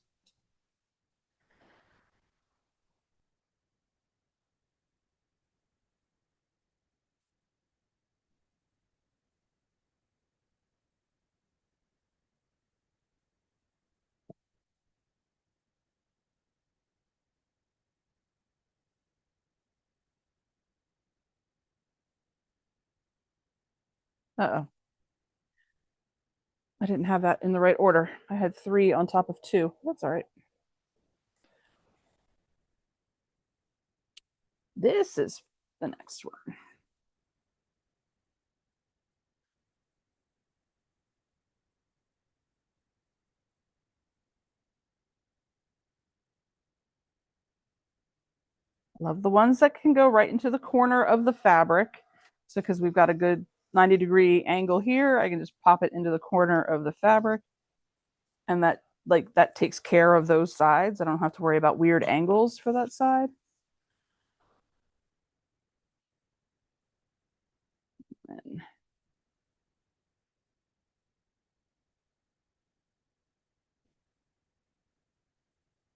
Uh-oh. I didn't have that in the right order. I had 3 on top of 2. That's all right. This is the next one. Love the ones that can go right into the corner of the fabric. So because we've got a good 90-degree angle here, I can just pop it into the corner of the fabric. And that takes care of those sides. I don't have to worry about weird angles for that side. And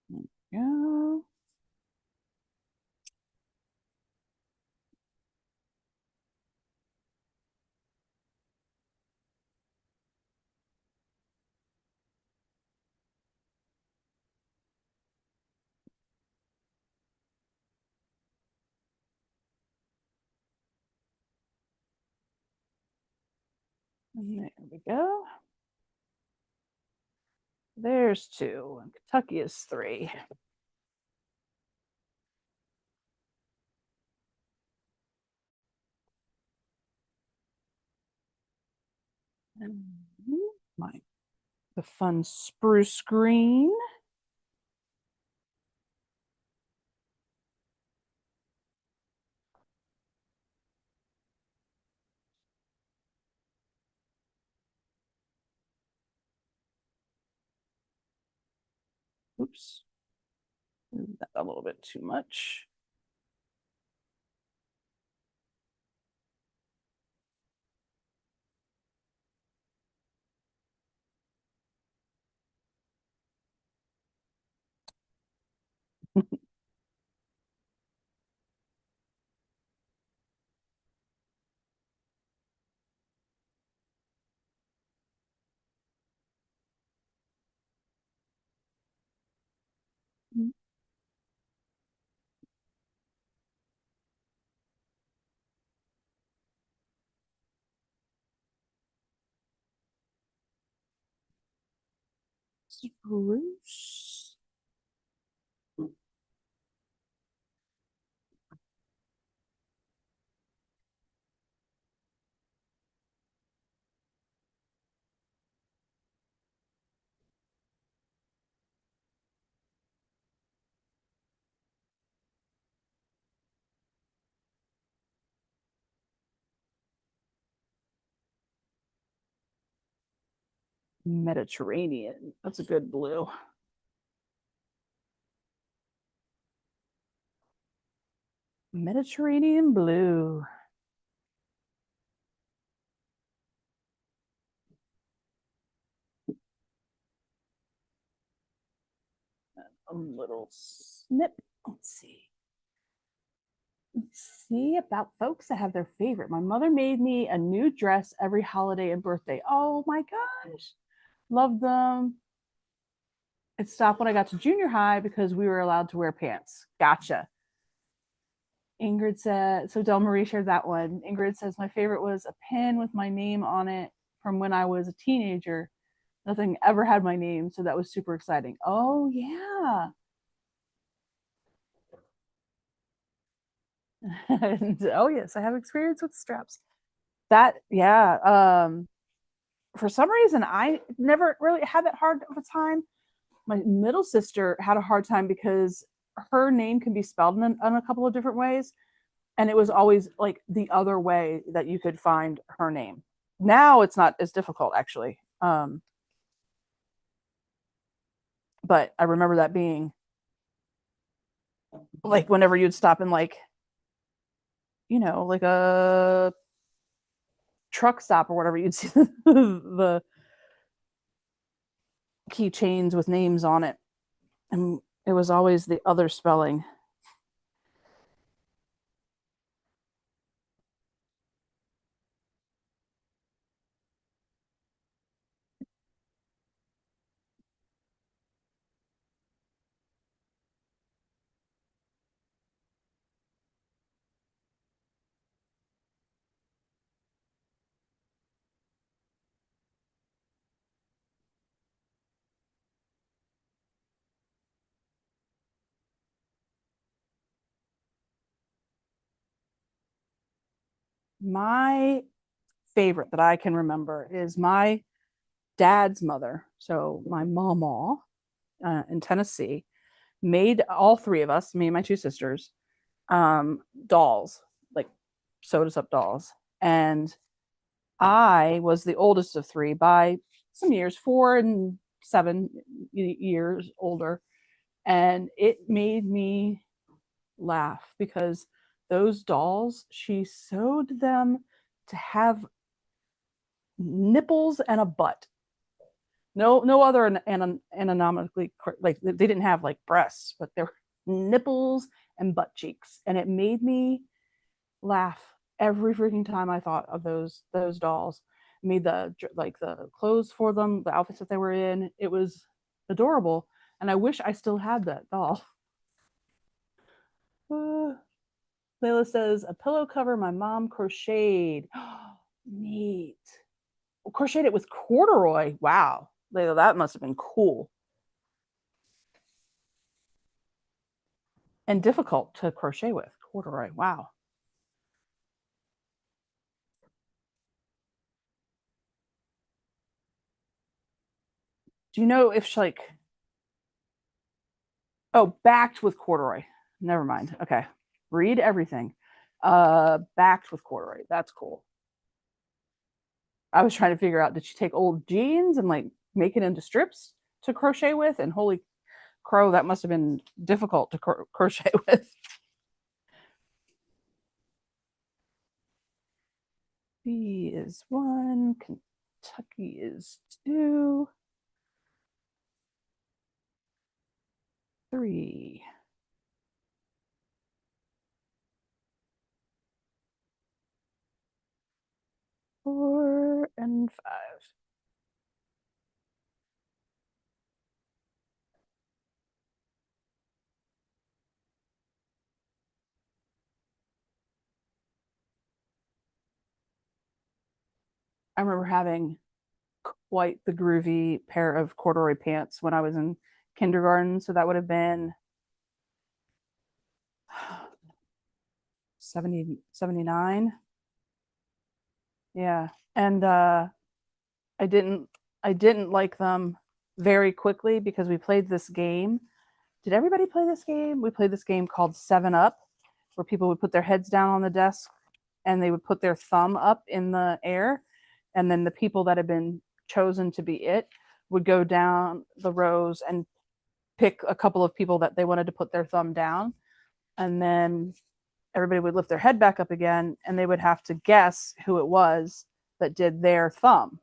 there we go. And there we go. There's 2, and Kentucky is 3. And the fun spruce green. Oops, that a little bit too much. Spruce. Mediterranean. That's a good blue. Mediterranean blue. A little snip. Let's see. Let's see about folks that have their favorite. My mother made me a new dress every holiday and birthday. Oh my gosh. Love them. It stopped when I got to junior high because we were allowed to wear pants. Gotcha. Ingrid said, so Del Marie shared that one. Ingrid says, my favorite was a pin with my name on it from when I was a teenager. Nothing ever had my name, so that was super exciting. Oh, yeah. And, oh, yes, I have experience with straps. That, yeah. For some reason, I never really had that hard of a time. My middle sister had a hard time because her name can be spelled in a couple of different ways. And it was always like the other way that you could find her name. Now it's not as difficult, actually. But I remember that being like whenever you'd stop in like, like a truck stop or whatever, you'd see the keychains with names on it. And it was always the other spelling. My favorite that I can remember is my dad's mother. So my mama in Tennessee made all three of us, me and my two sisters, dolls, like sewed up dolls. And I was the oldest of three by some years, 4 and 7 years older. And it made me laugh because those dolls, she sewed them to have nipples and a butt. No other anatomically, like they didn't have like breasts, but there were nipples and butt cheeks, and it made me laugh every freaking time I thought of those dolls. Made the clothes for them, the outfits that they were in. It was adorable, and I wish I still had that doll. Uh, Layla says a pillow cover my mom crocheted. Neat. Crocheted it with corduroy. Wow, Layla, that must have been cool and difficult to crochet with corduroy. Wow. Do you know if she like oh backed with corduroy? Never mind. Okay, read everything. Backed with corduroy. That's cool. I was trying to figure out did she take old jeans and like make it into strips to crochet with? And holy crow, that must have been difficult to crochet with. B is one. Kentucky is two. Three. 4 and 5. I remember having quite the groovy pair of corduroy pants when I was in kindergarten. So that would have been 70, 79. Yeah. And I didn't I didn't like them very quickly because we played this game. Did everybody play this game? We played this game called 7 Up, where people would put their heads down on the desk and they would put their thumb up in the air. And then the people that had been chosen to be it would go down the rows and pick a couple of people that they wanted to put their thumb down. And then everybody would lift their head back up again and they would have to guess who it was that did their thumb.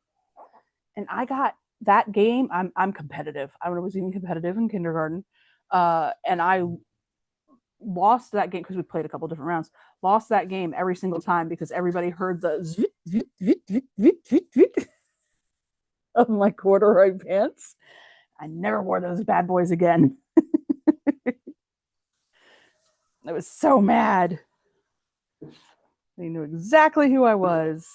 And I got that game. I'm competitive. I was even competitive in kindergarten. And I lost that game because we played a couple different rounds. Lost that game every single time because everybody heard the zvit, zvit, zvit, zvit, zvit, zvit of my corduroy pants. I never wore those bad boys again. I was so mad. They knew exactly who I was.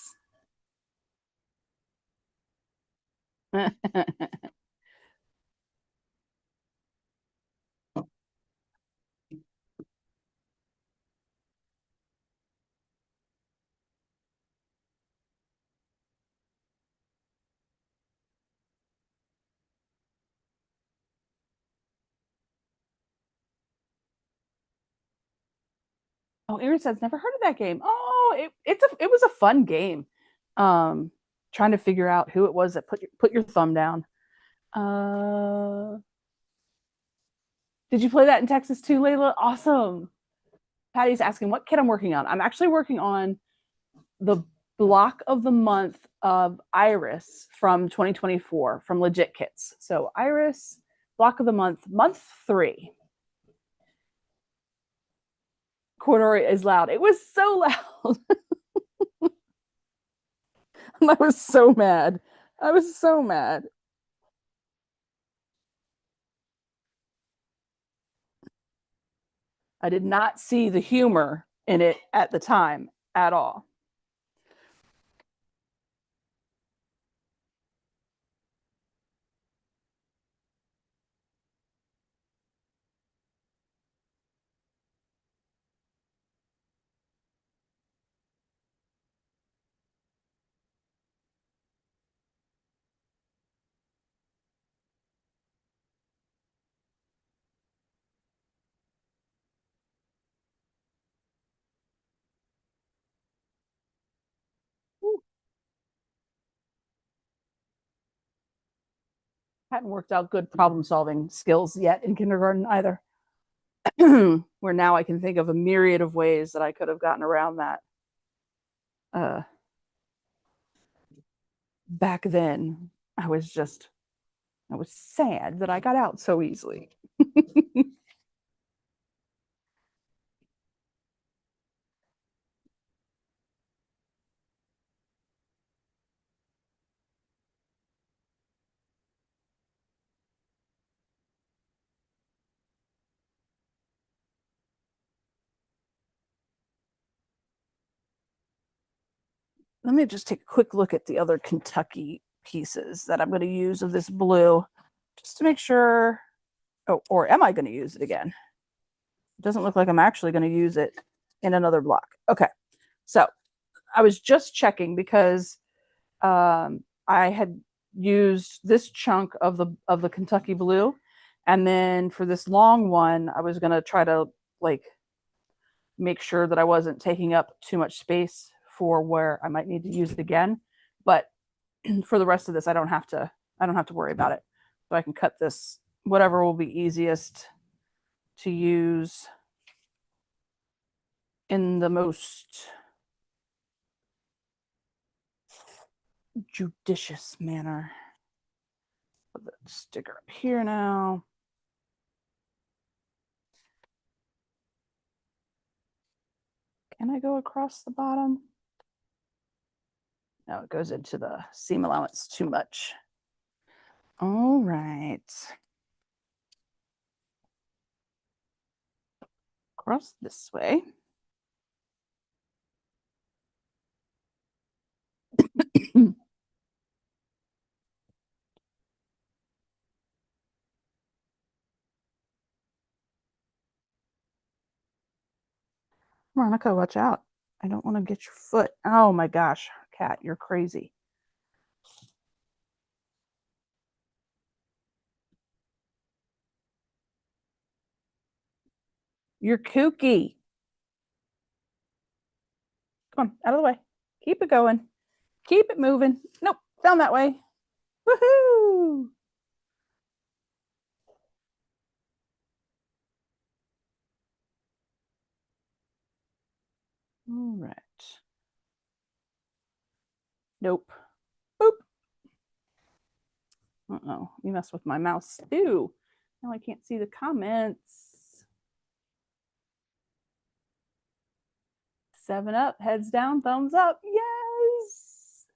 Oh, Aaron says never heard of that game. Oh, it was a fun game. Um, Trying to figure out who it was that put your thumb down. Uh, did you play that in Texas too, Layla? Awesome. Patty's asking what kit I'm working on. I'm actually working on the block of the month of Iris from 2024 from Legit Kits. So Iris block of the month 3. Corduroy is loud. It was so loud. I was so mad. I was so mad. I did not see the humor in it at the time at all. hadn't worked out good problem solving skills yet in kindergarten either. Where now I can think of a myriad of ways that I could have gotten around that. Back then, I was sad that I got out so easily. Let me just take a quick look at the other Kentucky pieces that I'm going to use of this blue, just to make sure. Oh, or am I going to use it again? It doesn't look like I'm actually going to use it in another block. Okay, so I was just checking because I had used this chunk of the Kentucky blue, and then for this long one, I was going to try to like make sure that I wasn't taking up too much space for where I might need to use it again. But for the rest of this, I don't have to worry about it. So I can cut this whatever will be easiest to use in the most judicious manner. Put the sticker up here now. Can I go across the bottom? No, it goes into the seam allowance too much. All right. Across this way. Veronica, watch out. I don't want to get your foot. Oh my gosh, cat, you're crazy. You're kooky. Come on, out of the way. Keep it going. Keep it moving. Nope, down that way. Woohoo! All right. Nope. Boop. Uh-oh, you messed with my mouse too. Now I can't see the comments. 7 up, heads down, thumbs up. Yes.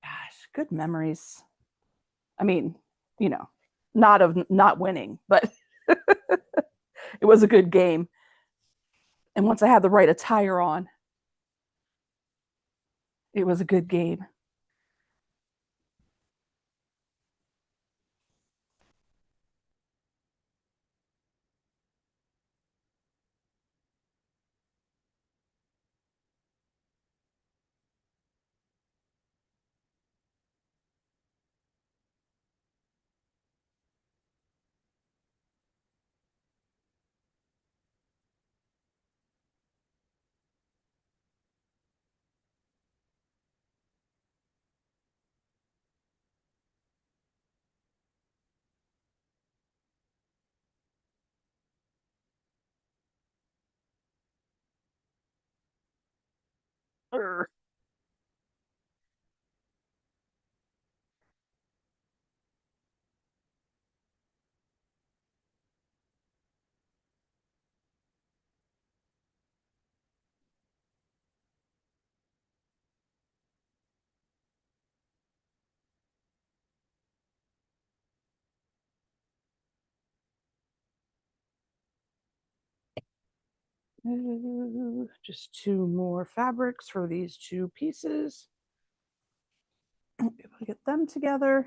Gosh, good memories. I mean, you know, not of not winning, but it was a good game. And once I had the right attire on, it was a good game. Just 2 more fabrics for these 2 pieces. Able to get them together.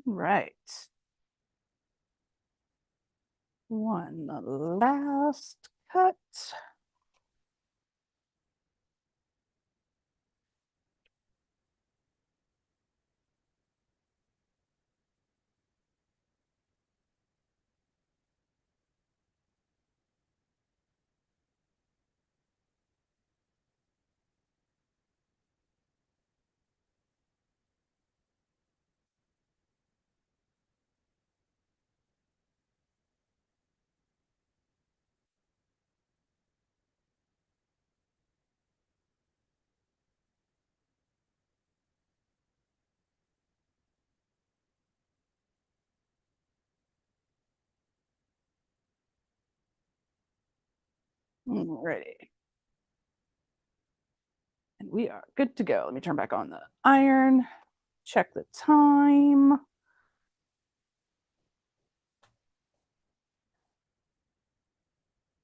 Right. One last cut. Alrighty. And we are good to go. Let me turn back on the iron, check the time. I'm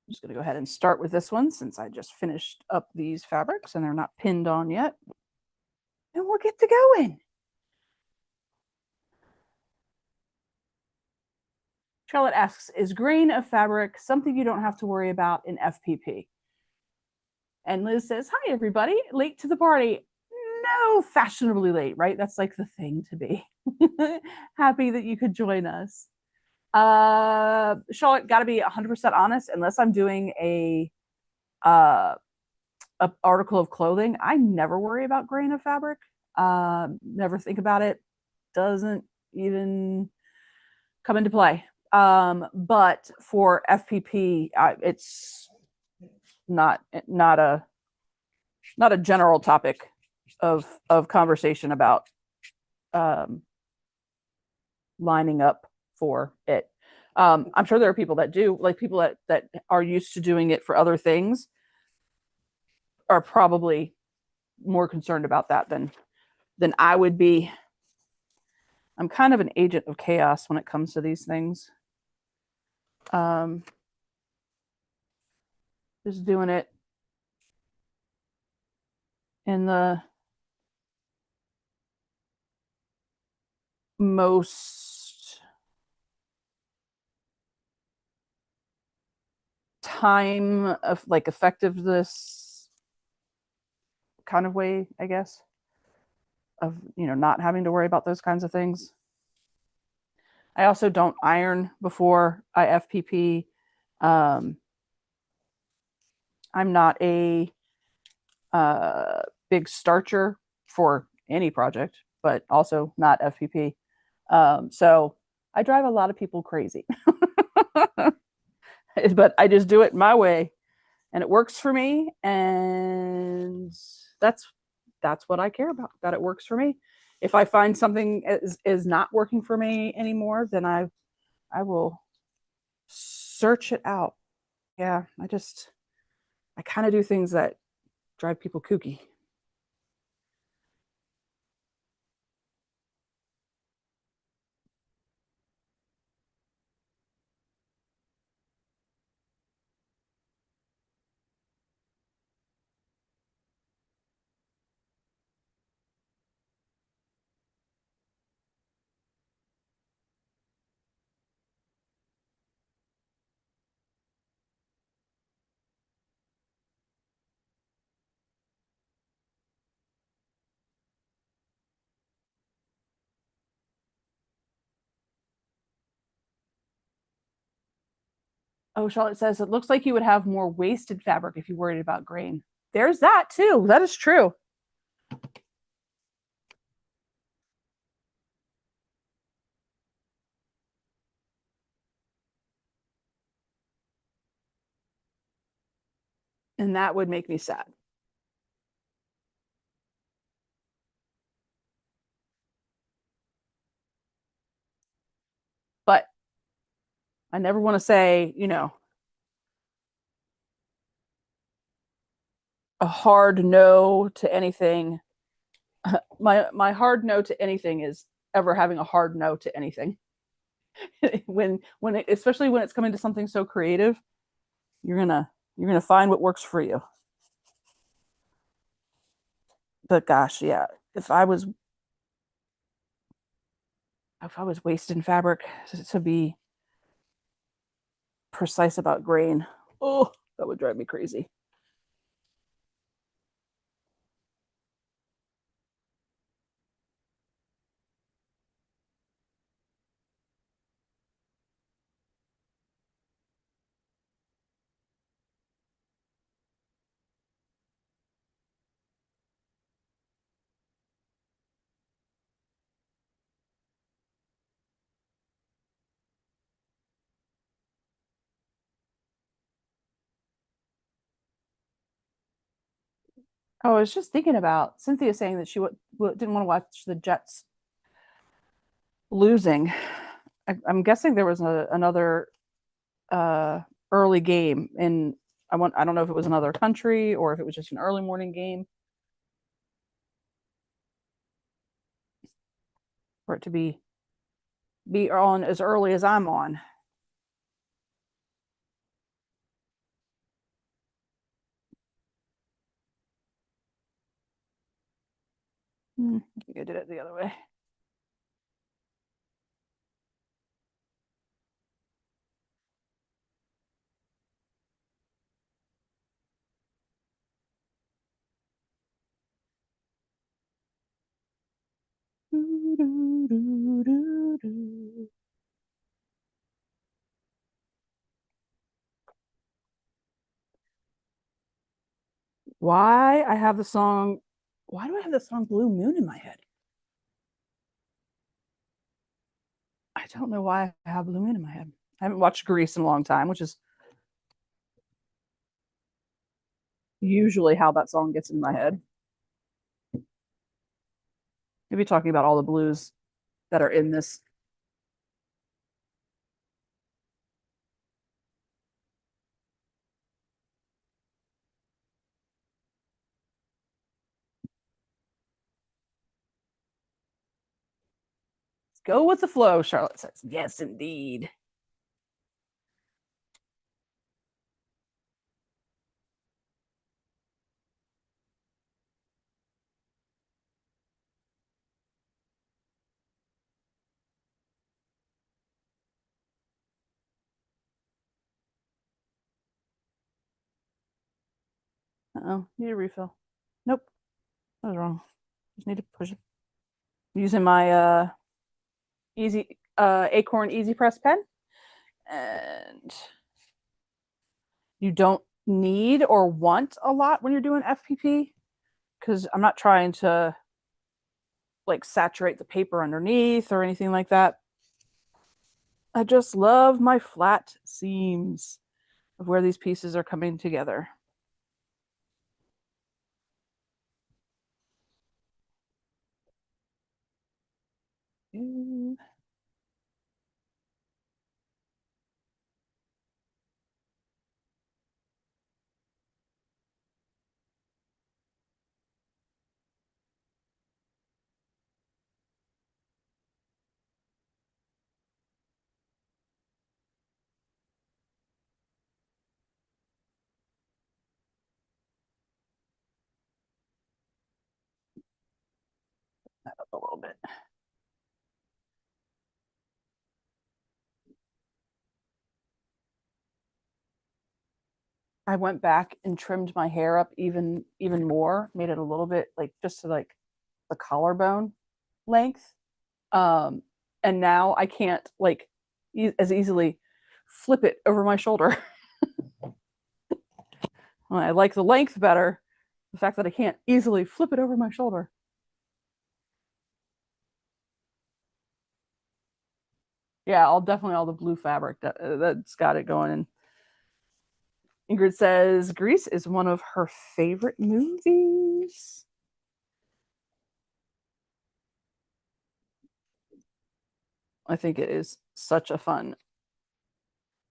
just going to go ahead and start with this one since I just finished up these fabrics and they're not pinned on yet. And we'll get to going. Charlotte asks, is grain of fabric something you don't have to worry about in FPP? And Liz says, hi, everybody. Late to the party. No, fashionably late, right? That's like the thing to be. Happy that you could join us. Charlotte, got to be 100% honest, unless I'm doing a article of clothing, I never worry about grain of fabric. Never think about it. Doesn't even come into play. But for FPP, it's not a general topic of conversation about lining up for it. I'm sure there are people that do, like people that are used to doing it for other things are probably more concerned about that than I would be. I'm kind of an agent of chaos when it comes to these things. Just doing it in the most time of like effectiveness kind of way, I guess, of not having to worry about those kinds of things. I also don't iron before I FPP. I'm not a big starcher for any project, but also not FPP. So I drive a lot of people crazy. But I just do it my way and it works for me, and that's what I care about, that it works for me. If I find something is not working for me anymore, then I will search it out. Yeah, I kind of do things that drive people kooky. Oh, Charlotte says it looks like you would have more wasted fabric if you worried about grain. There's that too. That is true. And that would make me sad. But I never want to say, a hard no to anything. My hard no to anything is ever having a hard no to anything. Especially when it's coming to something so creative, you're gonna find what works for you. But gosh, yeah, if I was If I was wasting fabric to be precise about grain, oh, that would drive me crazy. Oh, I was just thinking about Cynthia saying that she didn't want to watch the Jets losing. I'm guessing there was another uh, early game in. I don't know if it was another country or if it was just an early morning game for it to be on as early as I'm on. I think I did it the other way. Why I have the song? Why do I have the song "Blue Moon" in my head? I don't know why I have "Blue Moon" in my head. I haven't watched Grease in a long time, which is usually how that song gets in my head. Maybe talking about all the blues that are in this. Let's go with the flow, Charlotte says. Yes, indeed. Uh-oh, need a refill. Nope, I was wrong. Just need to push it. Using my easy Acorn Easy Press pen, and you don't need or want a lot when you're doing FPP because I'm not trying to like saturate the paper underneath or anything like that. I just love my flat seams of where these pieces are coming together. Mm, that up a little bit. I went back and trimmed my hair up even more, made it a little bit like just to like the collarbone length. Um, and now I can't like as easily flip it over my shoulder. I like the length better. The fact that I can't easily flip it over my shoulder. Yeah, I'll definitely all the blue fabric that's got it going. And Ingrid says Grease is one of her favorite movies. I think it is such a fun.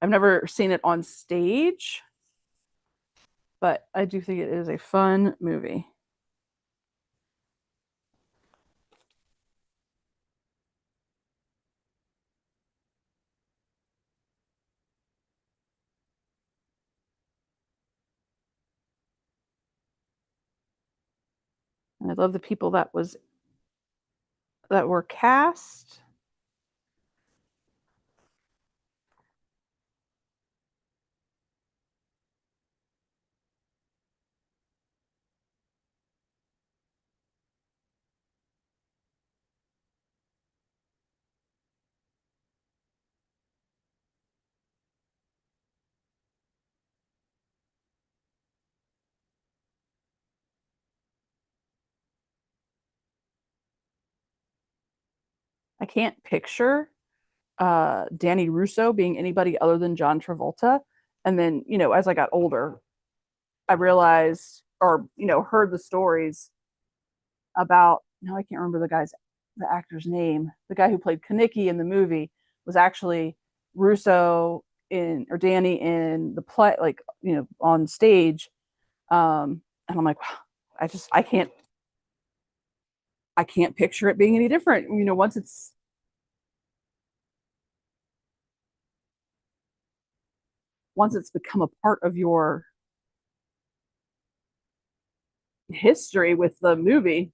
I've never seen it on stage, but I do think it is a fun movie. And I love the people that were cast. I can't picture Danny Russo being anybody other than John Travolta. And then, as I got older, I realized or, heard the stories about, no, I can't remember the actor's name. The guy who played Kaniki in the movie was actually Russo or Danny in the play, like, on stage. And I'm like, wow, I can't picture it being any different. Once it's become a part of your history with the movie,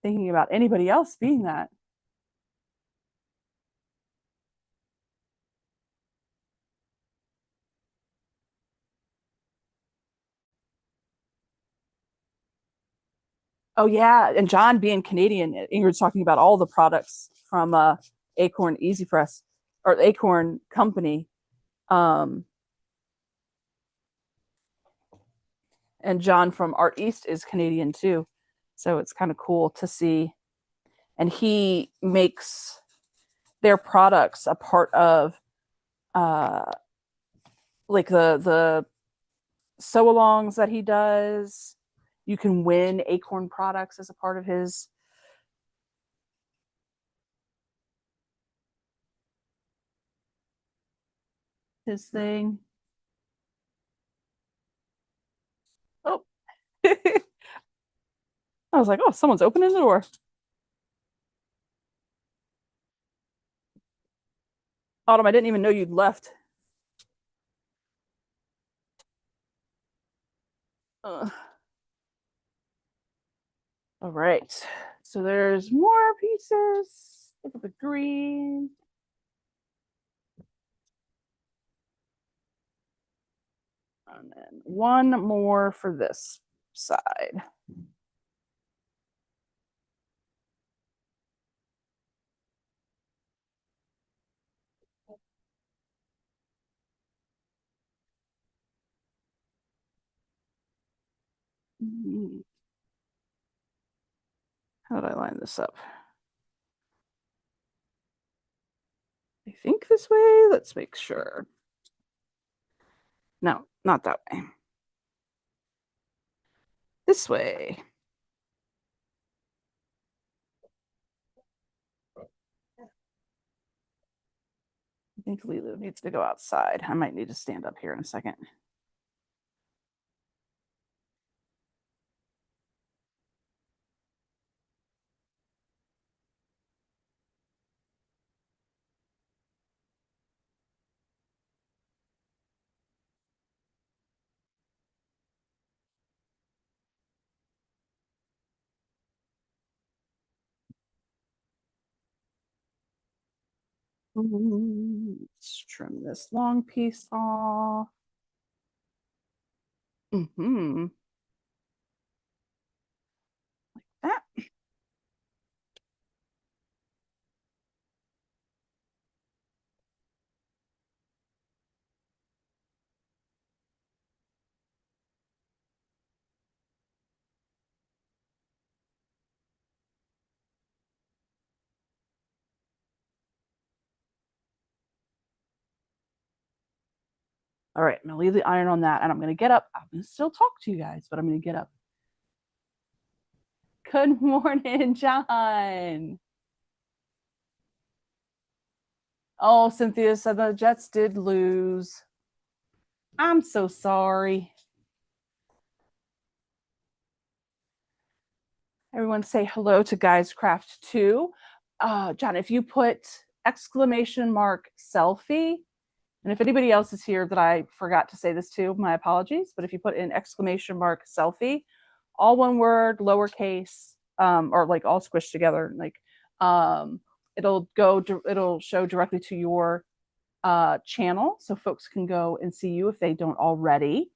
thinking about anybody else being that. Oh yeah, and John being Canadian, Ingrid's talking about all the products from Acorn Easy Press or Acorn Company, um, and John from Art East is Canadian too, so it's kind of cool to see. And he makes their products a part of uh, like the sew-alongs that he does. You can win Acorn products as a part of his thing. Oh, I was like, oh, someone's opening the door. Autumn, I didn't even know you'd left. All right. So there's more pieces. Look at the green. And then one more for this side. How did I line this up? I think this way. Let's make sure. No, not that way. This way. I think Lulu needs to go outside. I might need to stand up here in a second. Let's trim this long piece off. Mm-hmm. That. All right, I'm gonna leave the iron on that and I'm gonna get up. I'm gonna still talk to you guys, but I'm gonna get up. Good morning, John. Oh, Cynthia said the Jets did lose. I'm so sorry. Everyone say hello to Guys Craft 2. John, if you put exclamation mark selfie, and if anybody else is here that I forgot to say this to, my apologies, but if you put in exclamation mark selfie, all one word, lowercase, or like all squished together, like it'll show directly to your channel so folks can go and see you if they don't already.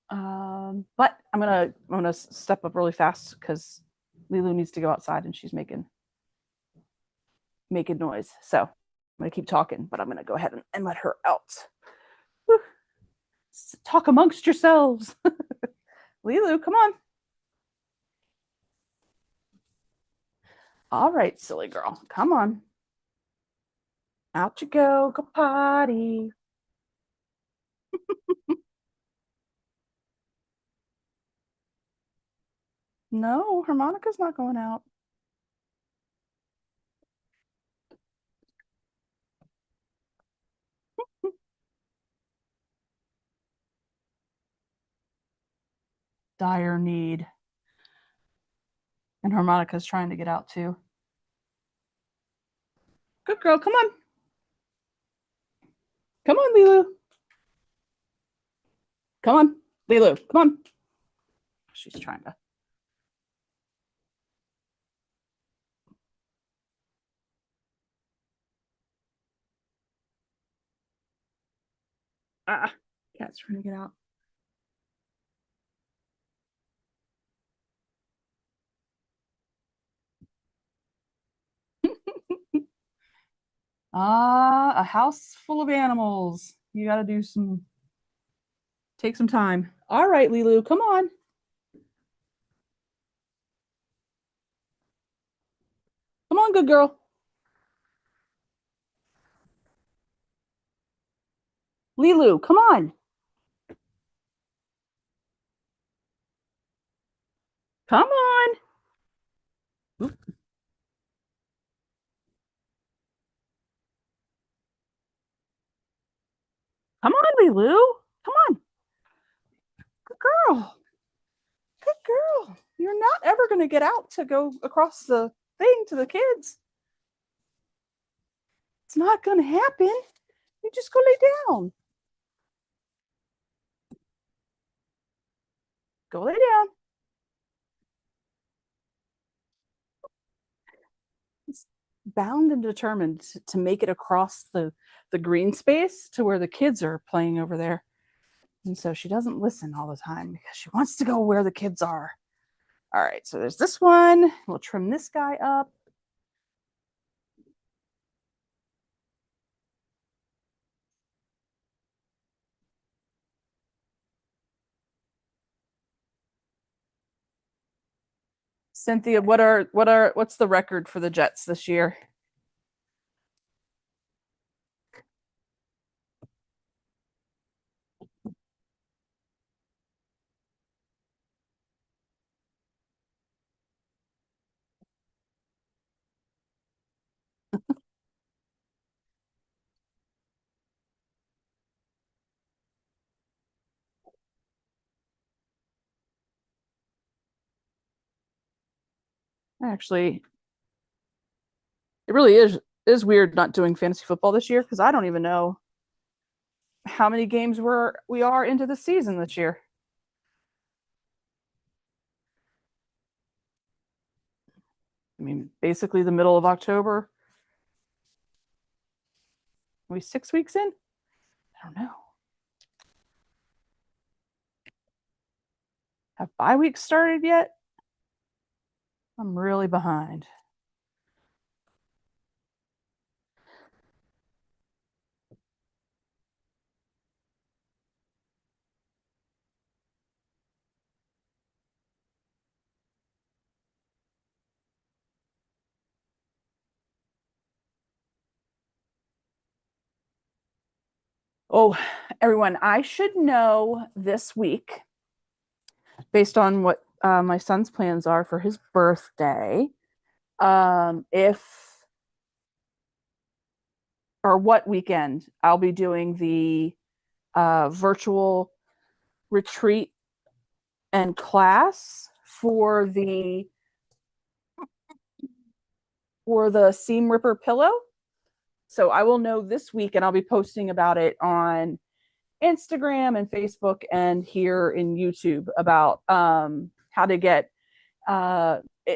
But I'm gonna step up really fast because Lulu needs to go outside and she's making noise. So I'm gonna keep talking, but I'm gonna go ahead and let her out. Whew. Talk amongst yourselves. Lulu, come on. All right, silly girl. Come on. Out you go. Go potty. No, harmonica's not going out. Dire need. And harmonica's trying to get out too. Good girl. Come on. Come on, Lilu. Come on. Lilu, come on. She's trying to. Ah, cat's trying to get out. A house full of animals. You got to take some time. All right, Lilu, come on. Come on, good girl. Lilu, come on. Come on. Oop. Come on, Lilu. Come on. Good girl. Good girl. You're not ever going to get out to go across the thing to the kids. It's not going to happen. You just go lay down. Go lay down. It's bound and determined to make it across the green space to where the kids are playing over there. And so she doesn't listen all the time because she wants to go where the kids are. All right, so there's this one. We'll trim this guy up. Cynthia, what's the record for the Jets this year? Actually, it really is weird not doing fantasy football this year because I don't even know how many games we are into the season this year. I mean, basically the middle of October. Are we 6 weeks in? I don't know. Have bye weeks started yet? I'm really behind. Oh, everyone, I should know this week, based on what my son's plans are for his birthday, if or what weekend I'll be doing the virtual retreat and class for the seam ripper pillow. So I will know this week, and I'll be posting about it on Instagram and Facebook and here in YouTube about how to get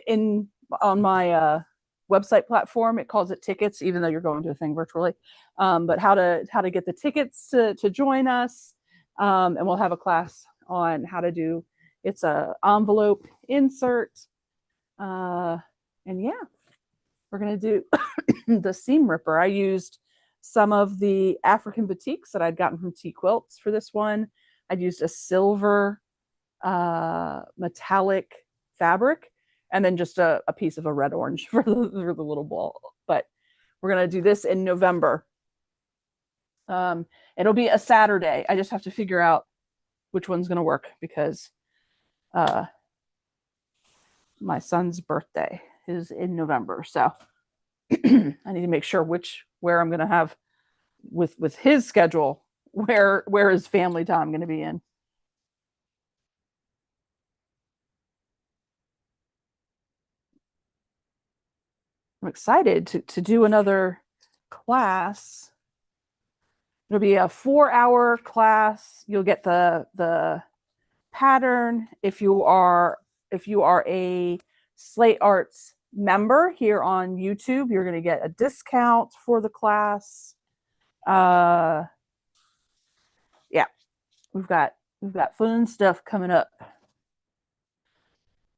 in on my website platform. It calls it tickets, even though you're going to a thing virtually. But how to get the tickets to join us, and we'll have a class on how to do. It's a envelope insert, and yeah, we're gonna do the seam ripper. I used some of the African batiks that I'd gotten from Tea Quilts for this one. I'd used a silver metallic fabric, and then just a piece of a red orange for the little ball. But we're gonna do this in November. It'll be a Saturday. I just have to figure out which one's gonna work because uh, my son's birthday is in November, so I need to make sure where I'm gonna have with his schedule where is family time going to be in. I'm excited to do another class. It'll be a 4-hour class. You'll get the pattern if you are a Sleigh Arts member here on YouTube. You're going to get a discount for the class. Yeah, we've got fun stuff coming up.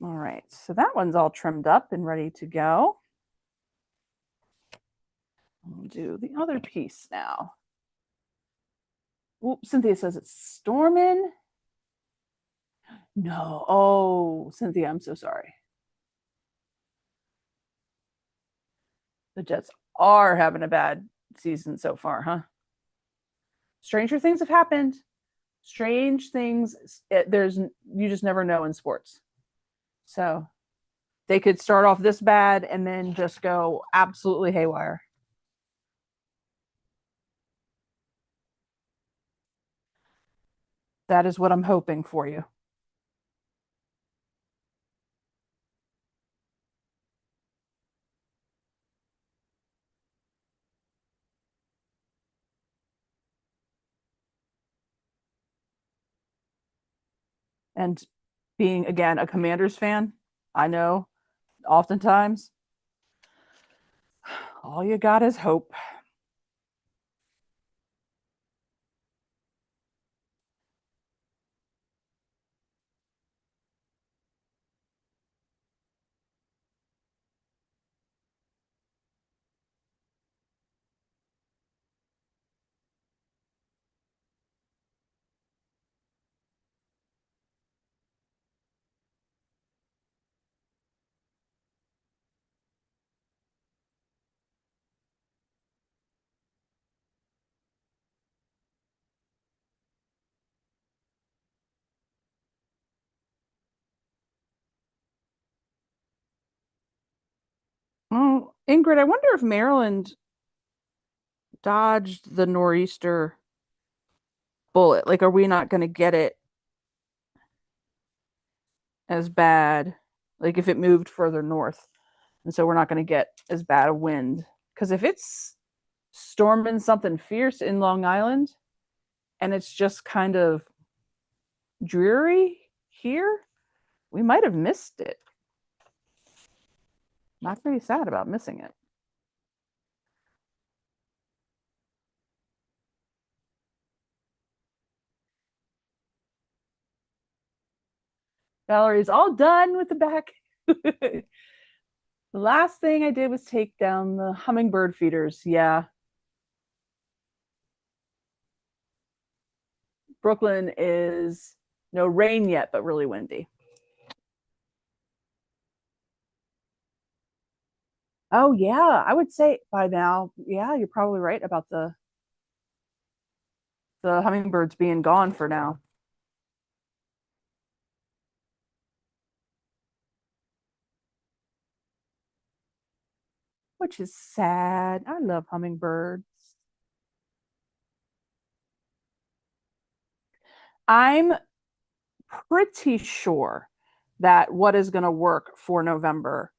All right, so that one's all trimmed up and ready to go. We'll do the other piece now. Oops, Cynthia says it's storming. No. Oh, Cynthia, I'm so sorry. The Jets are having a bad season so far, huh? Stranger things have happened. Strange things. You just never know in sports. So they could start off this bad and then just go absolutely haywire. That is what I'm hoping for you. And being, again, a Commanders fan, I know oftentimes all you got is hope. Oh, Ingrid, I wonder if Maryland dodged the nor'easter bullet. Like, are we not going to get it as bad? Like, if it moved further north, and so we're not going to get as bad a wind. Because if it's storming something fierce in Long Island and it's just kind of dreary here, we might have missed it. Not pretty sad about missing it. Valerie's all done with the back. The last thing I did was take down the hummingbird feeders. Yeah. Brooklyn is no rain yet, but really windy. Oh yeah, I would say by now, yeah, you're probably right about the hummingbirds being gone for now. Which is sad. I love hummingbirds. I'm pretty sure that what is going to work for November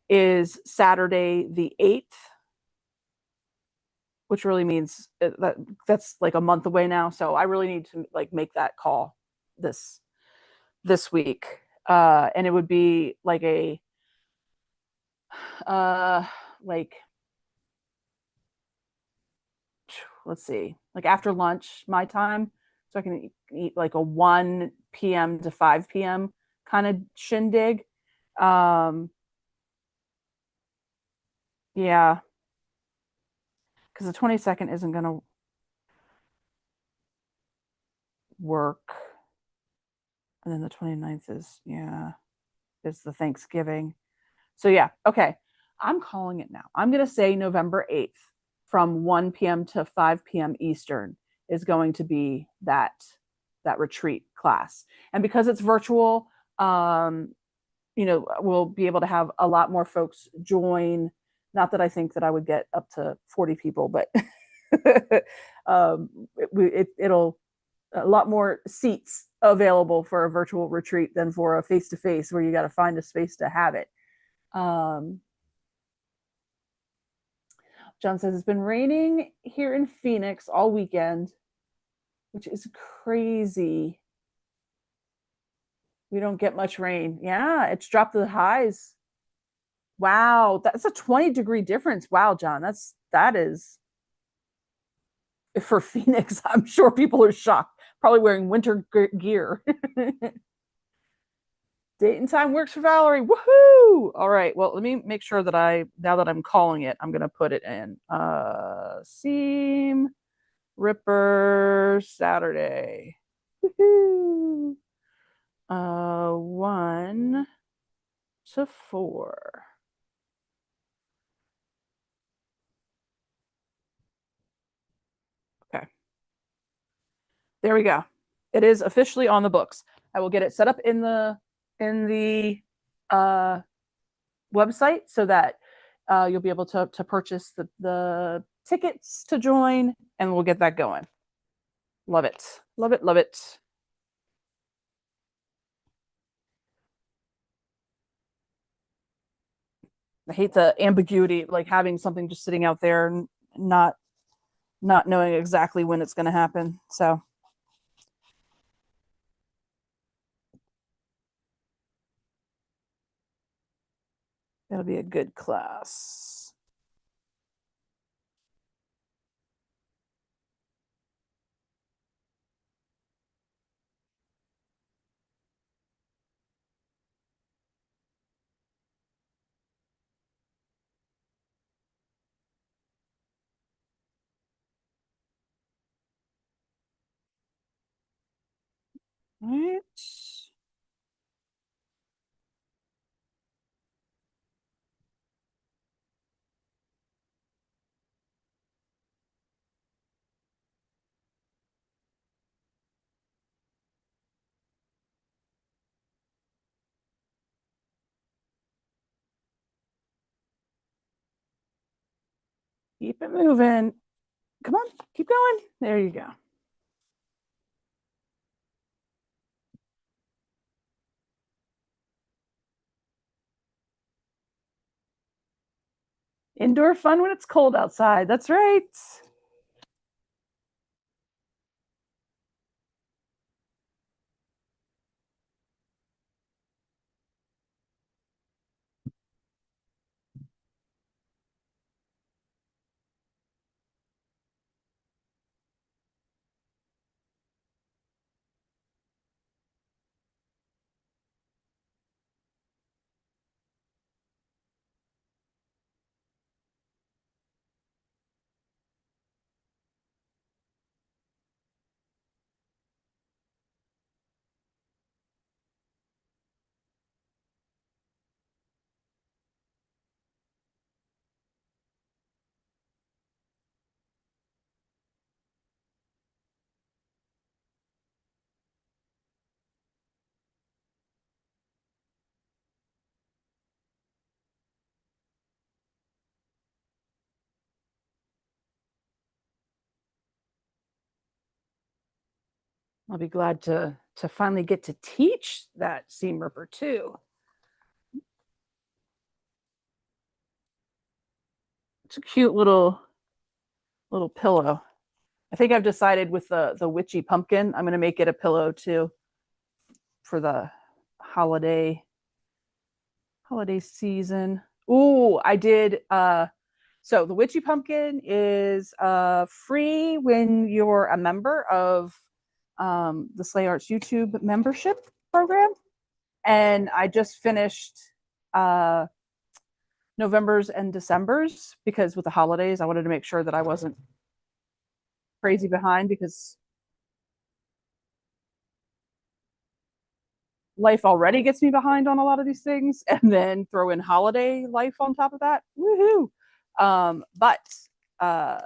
is Saturday the 8th, which really means that's like a month away now. So I really need to like make that call this week. And it would be like a like let's see, like after lunch my time, so I can eat like a 1 p.m. to 5 p.m. kind of shindig. Um, yeah, because the 22nd isn't going to work. And then the 29th is, yeah. is the Thanksgiving. So yeah, okay. I'm calling it now. I'm going to say November 8th from 1 p.m. to 5 p.m. Eastern is going to be that retreat class. And because it's virtual, we'll be able to have a lot more folks join. Not that I think that I would get up to 40 people, but it'll a lot more seats available for a virtual retreat than for a face-to-face where you got to find a space to have it. John says it's been raining here in Phoenix all weekend, which is crazy. We don't get much rain. Yeah, it's dropped the highs. Wow, that's a 20-degree difference. Wow, John, that is for Phoenix. I'm sure people are shocked, probably wearing winter gear. Date and time works for Valerie. Woohoo! All right. Well, let me make sure that now that I'm calling it, I'm going to put it in. Seam Ripper Saturday. Woohoo! 1 to 4. Okay. There we go. It is officially on the books. I will get it set up in the website so that you'll be able to purchase the tickets to join, and we'll get that going. Love it. Love it. Love it. I hate the ambiguity, like having something just sitting out there and not knowing exactly when it's going to happen. So that'll be a good class. All right. Keep it moving. Come on, keep going. There you go. Indoor fun when it's cold outside. That's right. I'll be glad to finally get to teach that seam ripper too. It's a cute little pillow. I think I've decided with the witchy pumpkin, I'm going to make it a pillow too for the holiday season. Ooh, I did. So the witchy pumpkin is free when you're a member of the Sleigh Arts YouTube membership program. And I just finished November's and December's because with the holidays, I wanted to make sure that I wasn't crazy behind because life already gets me behind on a lot of these things, and then throw in holiday life on top of that. Woohoo! But uh,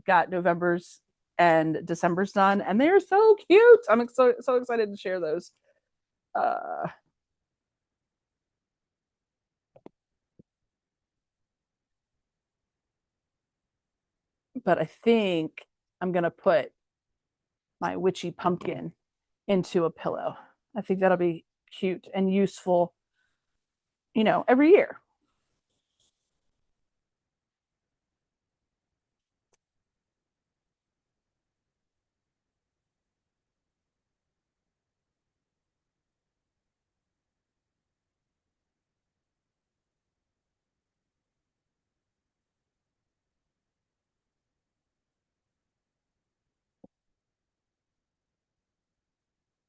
got November's and December's done, and they're so cute. I'm so excited to share those. Uh, but I think I'm gonna put my witchy pumpkin into a pillow. I think that'll be cute and useful, every year.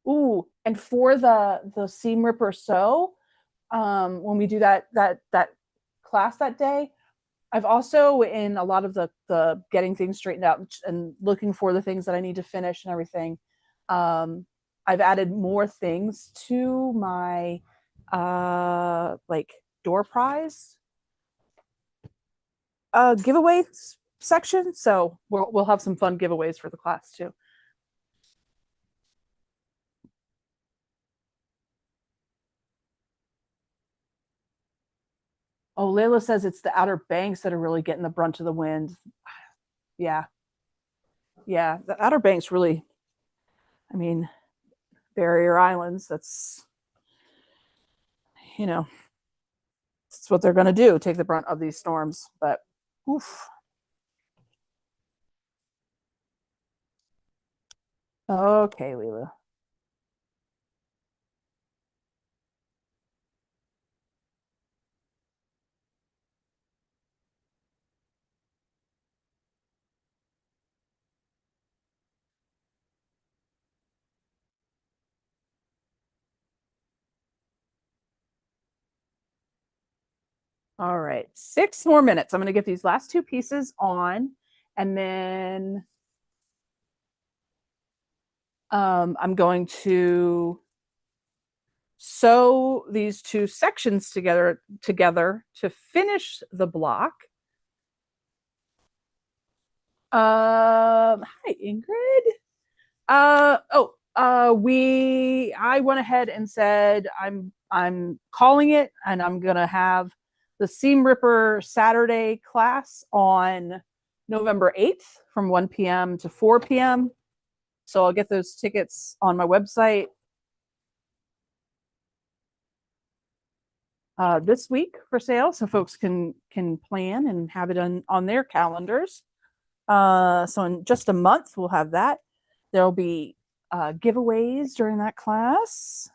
Ooh, and for the seam ripper sew, when we do that class that day, I've also in a lot of the getting things straightened out and looking for the things that I need to finish and everything. I've added more things to my like door prize giveaway section, so we'll have some fun giveaways for the class too. Oh, Layla says it's the Outer Banks that are really getting the brunt of the wind. Yeah, yeah, the Outer Banks really. I mean, barrier islands. You know that's what they're going to do. Take the brunt of these storms. But oof. Okay, Leela. All right, 6 more minutes. I'm going to get these last two pieces on, and then I'm going to sew these two sections together to finish the block. Hi, Ingrid. I went ahead and said I'm calling it, and I'm gonna have the Seam Ripper Saturday class on November 8th from 1 p.m. to 4 p.m. So I'll get those tickets on my website this week for sale, so folks can plan and have it on their calendars. So in just a month, we'll have that. There'll be giveaways during that class.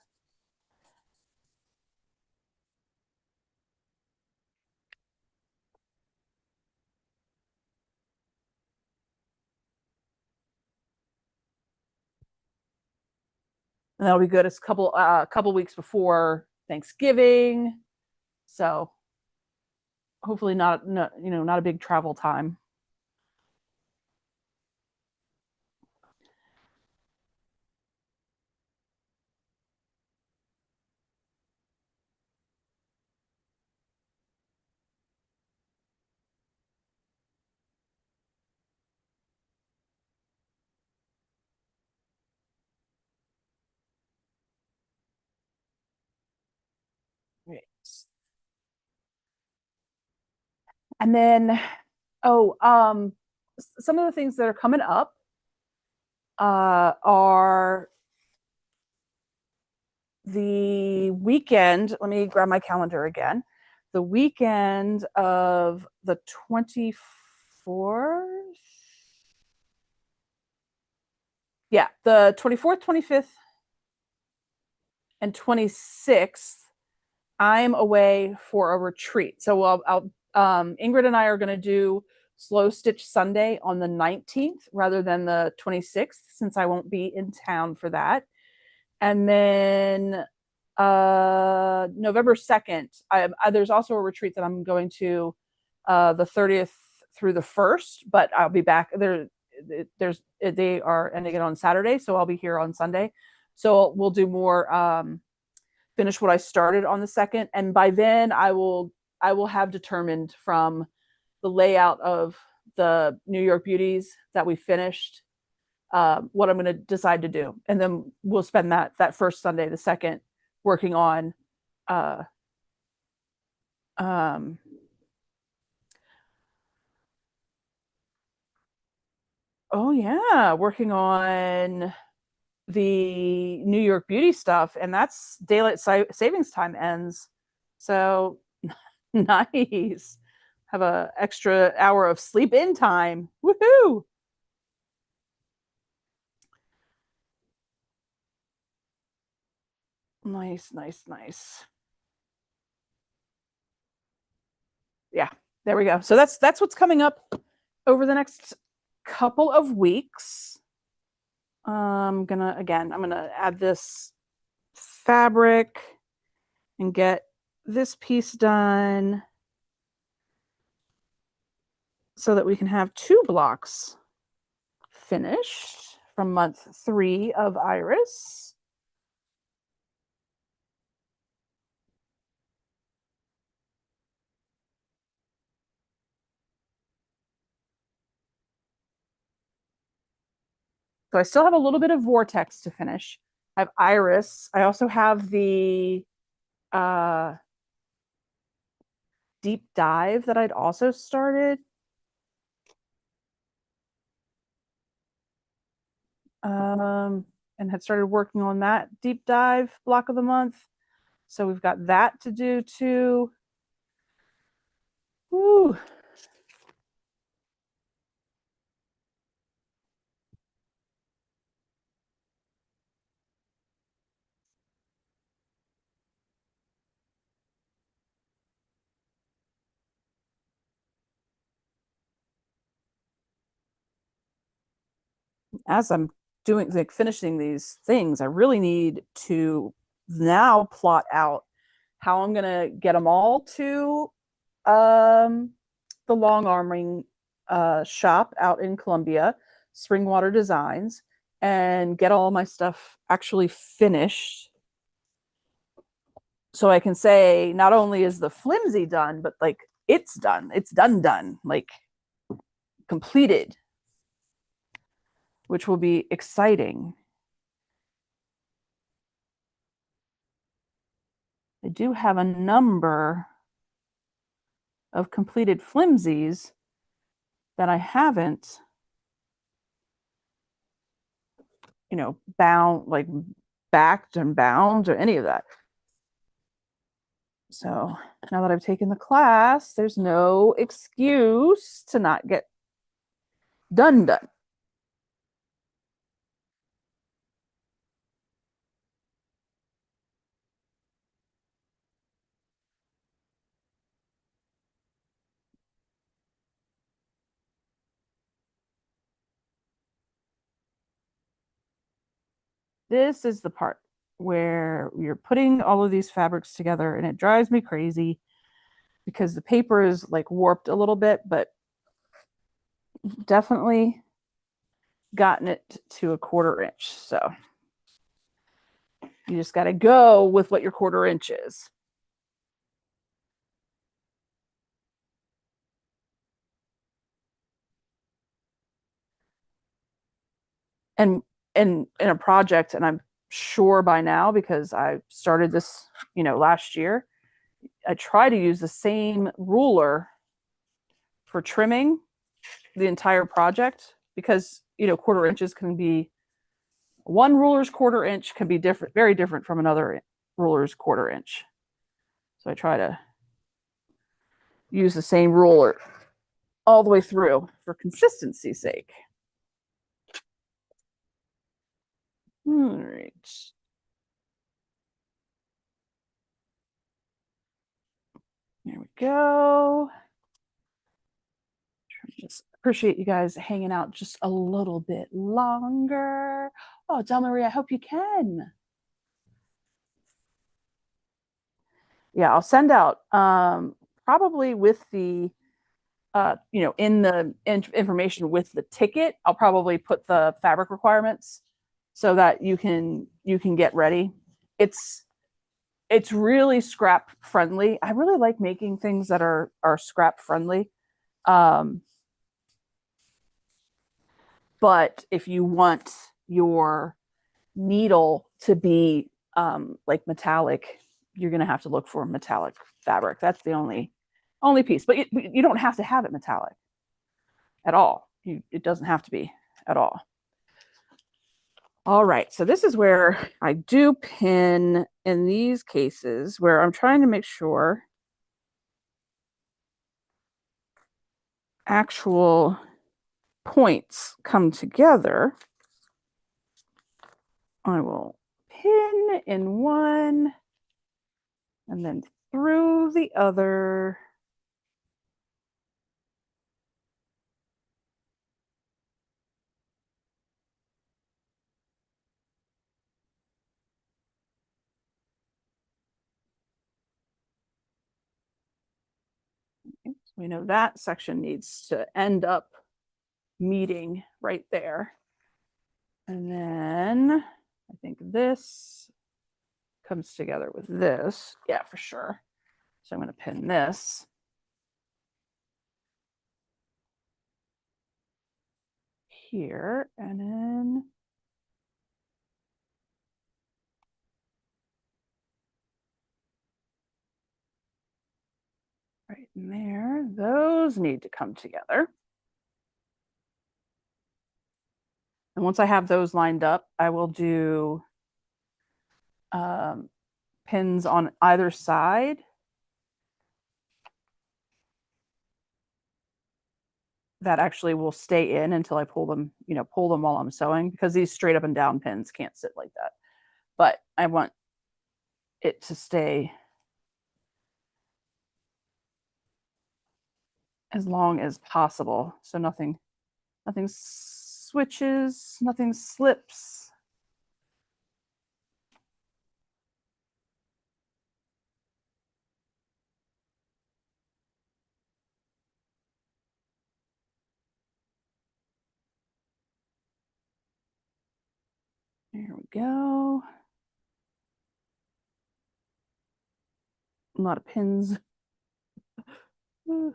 And that'll be good. It's a couple weeks before Thanksgiving, so hopefully not a big travel time. And then, some of the things that are coming up are the weekend. Let me grab my calendar again. The weekend of the 24th. Yeah, the 24th, 25th, and 26th. I'm away for a retreat. So Ingrid and I are going to do Slow Stitch Sunday on the 19th rather than the 26th, since I won't be in town for that. And then November 2nd, there's also a retreat that I'm going to the 30th through the 1st, but I'll be back there. They are ending it on Saturday, so I'll be here on Sunday. So we'll do more, finish what I started on the second. And by then I will have determined from the layout of the New York beauties that we finished, what I'm going to decide to do. And then we'll spend that first Sunday, the second, working on, uh, um, oh yeah, working on the New York beauty stuff, and that's daylight savings time ends. So nice. Have a extra hour of sleep in time. Woohoo! Nice, nice, nice. Yeah, there we go. So that's what's coming up over the next couple of weeks. I'm gonna add this fabric and get this piece done so that we can have 2 blocks finished from month 3 of Iris. So I still have a little bit of Vortex to finish. I have Iris. I also have the uh, Deep Dive that I'd also started. And had started working on that Deep Dive block of the month. So we've got that to do too. Woo. As I'm doing, like, finishing these things, I really need to now plot out how I'm gonna get them all to, um, the long arming shop out in Columbia, Springwater Designs, and get all my stuff actually finished, so I can say not only is the flimsy done, but like it's done, it's done, like completed, which will be exciting. I do have a number of completed flimsies that I haven't, bound, like backed and bound or any of that. So now that I've taken the class, there's no excuse to not get done. This is the part where you're putting all of these fabrics together, and it drives me crazy because the paper is like warped a little bit, but definitely gotten it to a 1/4 inch. So you just got to go with what your 1/4 inch is. And in a project, and I'm sure by now because I started this, last year, I try to use the same ruler for trimming the entire project because, 1/4 inches can be, one ruler's 1/4 inch can be different, very different from another ruler's 1/4 inch. So I try to use the same ruler all the way through for consistency's sake. All right. There we go. Just appreciate you guys hanging out just a little bit longer. Oh, Del Marie, I hope you can. Yeah, I'll send out, probably with the, in the information with the ticket, I'll probably put the fabric requirements so that you can, you can get ready. It's really scrap friendly. I really like making things that are scrap friendly. But if you want your needle to be like metallic, you're going to have to look for metallic fabric. That's the only piece. But you don't have to have it metallic at all. It doesn't have to be at all. All right, so this is where I do pin in these cases where I'm trying to make sure actual points come together. I will pin in one and then through the other. We know that section needs to end up meeting right there. And then I think this comes together with this. Yeah, for sure. So I'm going to pin this. Here, and then right in there. Those need to come together. And once I have those lined up, I will do pins on either side that actually will stay in until I pull them, pull them while I'm sewing, because these straight up and down pins can't sit like that. But I want it to stay as long as possible, so nothing switches, nothing slips. There we go. A lot of pins. Oh,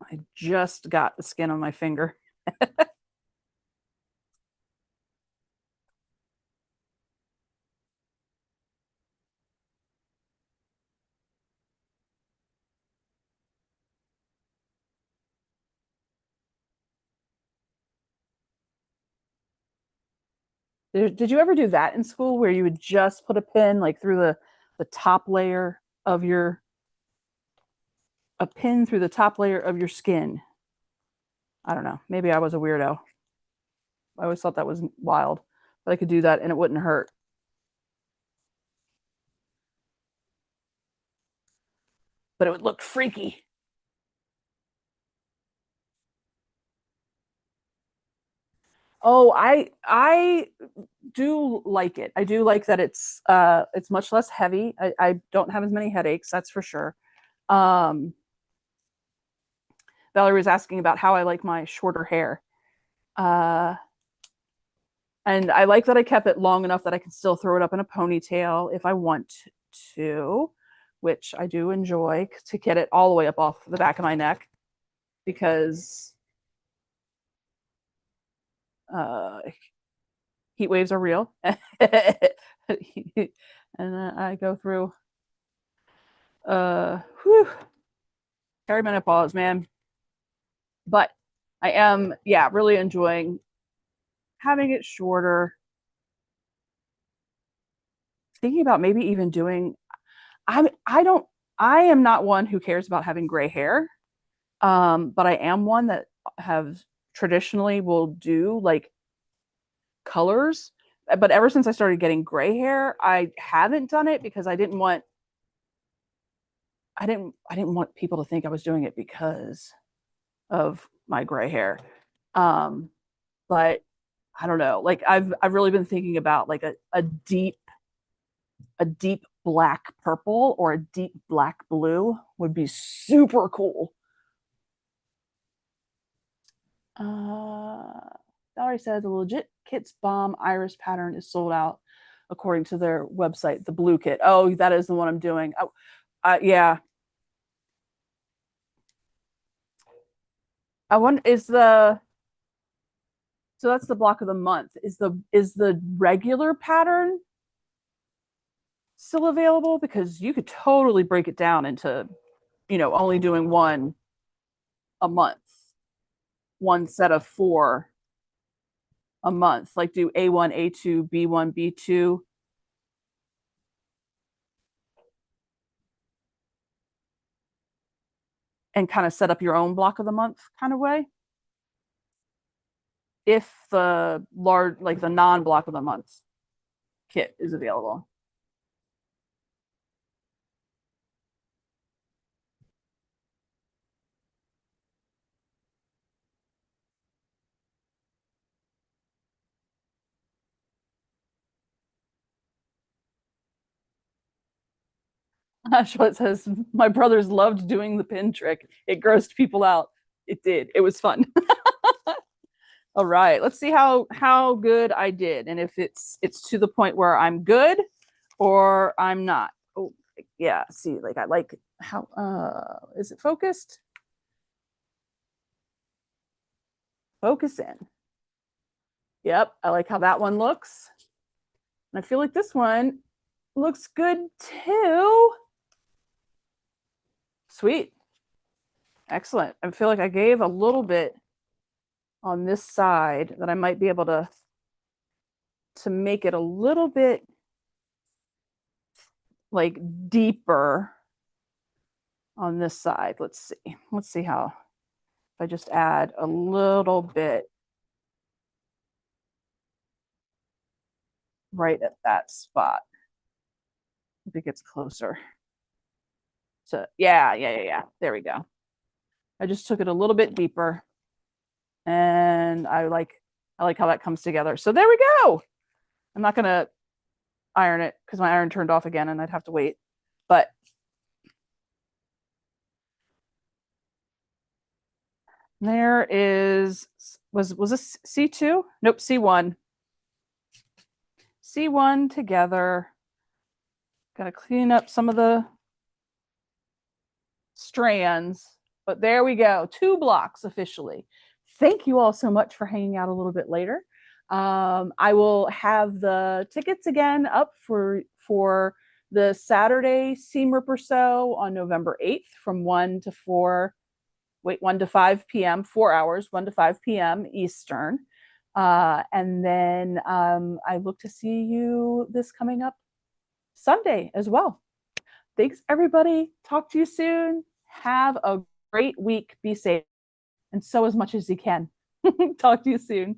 I just got the skin on my finger. Did you ever do that in school where you would just put a pin like through the top layer of a pin through the top layer of your skin? I don't know. Maybe I was a weirdo. I always thought that was wild, but I could do that and it wouldn't hurt. But it would look freaky. Oh, I do like it. I do like that it's much less heavy. I don't have as many headaches, that's for sure. Um, Valerie was asking about how I like my shorter hair. And I like that I kept it long enough that I can still throw it up in a ponytail if I want to, which I do enjoy, to get it all the way up off the back of my neck, because heat waves are real. And I go through perimenopause, man. But I am, yeah, really enjoying having it shorter. Thinking about maybe even doing, I am not one who cares about having gray hair. But I am one that have traditionally will do like colors. But ever since I started getting gray hair, I haven't done it because I didn't want people to think I was doing it because of my gray hair. But I don't know. Like I've really been thinking about like a deep black purple or a deep black blue would be super cool. Valerie said the Legit Kits BOM Iris pattern is sold out according to their website, the blue kit. Oh, that is the one I'm doing. Oh, yeah. I wonder so that's the block of the month. Is the regular pattern still available? Because you could totally break it down into, only doing one a month, one set of four a month, like do A1, A2, B1, B2. And kind of set up your own block of the month kind of way. If the large, like the non-block of the month kit is available. Charlotte says, my brothers loved doing the pin trick. It grossed people out. It did. It was fun. All right, let's see how good I did, and if it's to the point where I'm good or I'm not. Oh yeah, see, like I like how is it focused? Focus in. Yep, I like how that one looks. And I feel like this one looks good too. Sweet. Excellent. I feel like I gave a little bit on this side that I might be able to make it a little bit like deeper on this side. Let's see. Let's see how, if I just add a little bit right at that spot. If it gets closer to, yeah. There we go. I just took it a little bit deeper, and I like how that comes together. So there we go. I'm not gonna iron it because my iron turned off again and I'd have to wait. But there is, was this C2? Nope, C1. C1 together. Got to clean up some of the strands, but there we go. 2 blocks officially. Thank you all so much for hanging out a little bit later. I will have the tickets again up for the Saturday Seam Ripper Sew on November 8th from 1 to 5 p.m., 4 hours, 1 to 5 p.m. Eastern. And then I look to see you this coming up Sunday as well. Thanks, everybody. Talk to you soon. Have a great week. Be safe and sew as much as you can. Talk to you soon.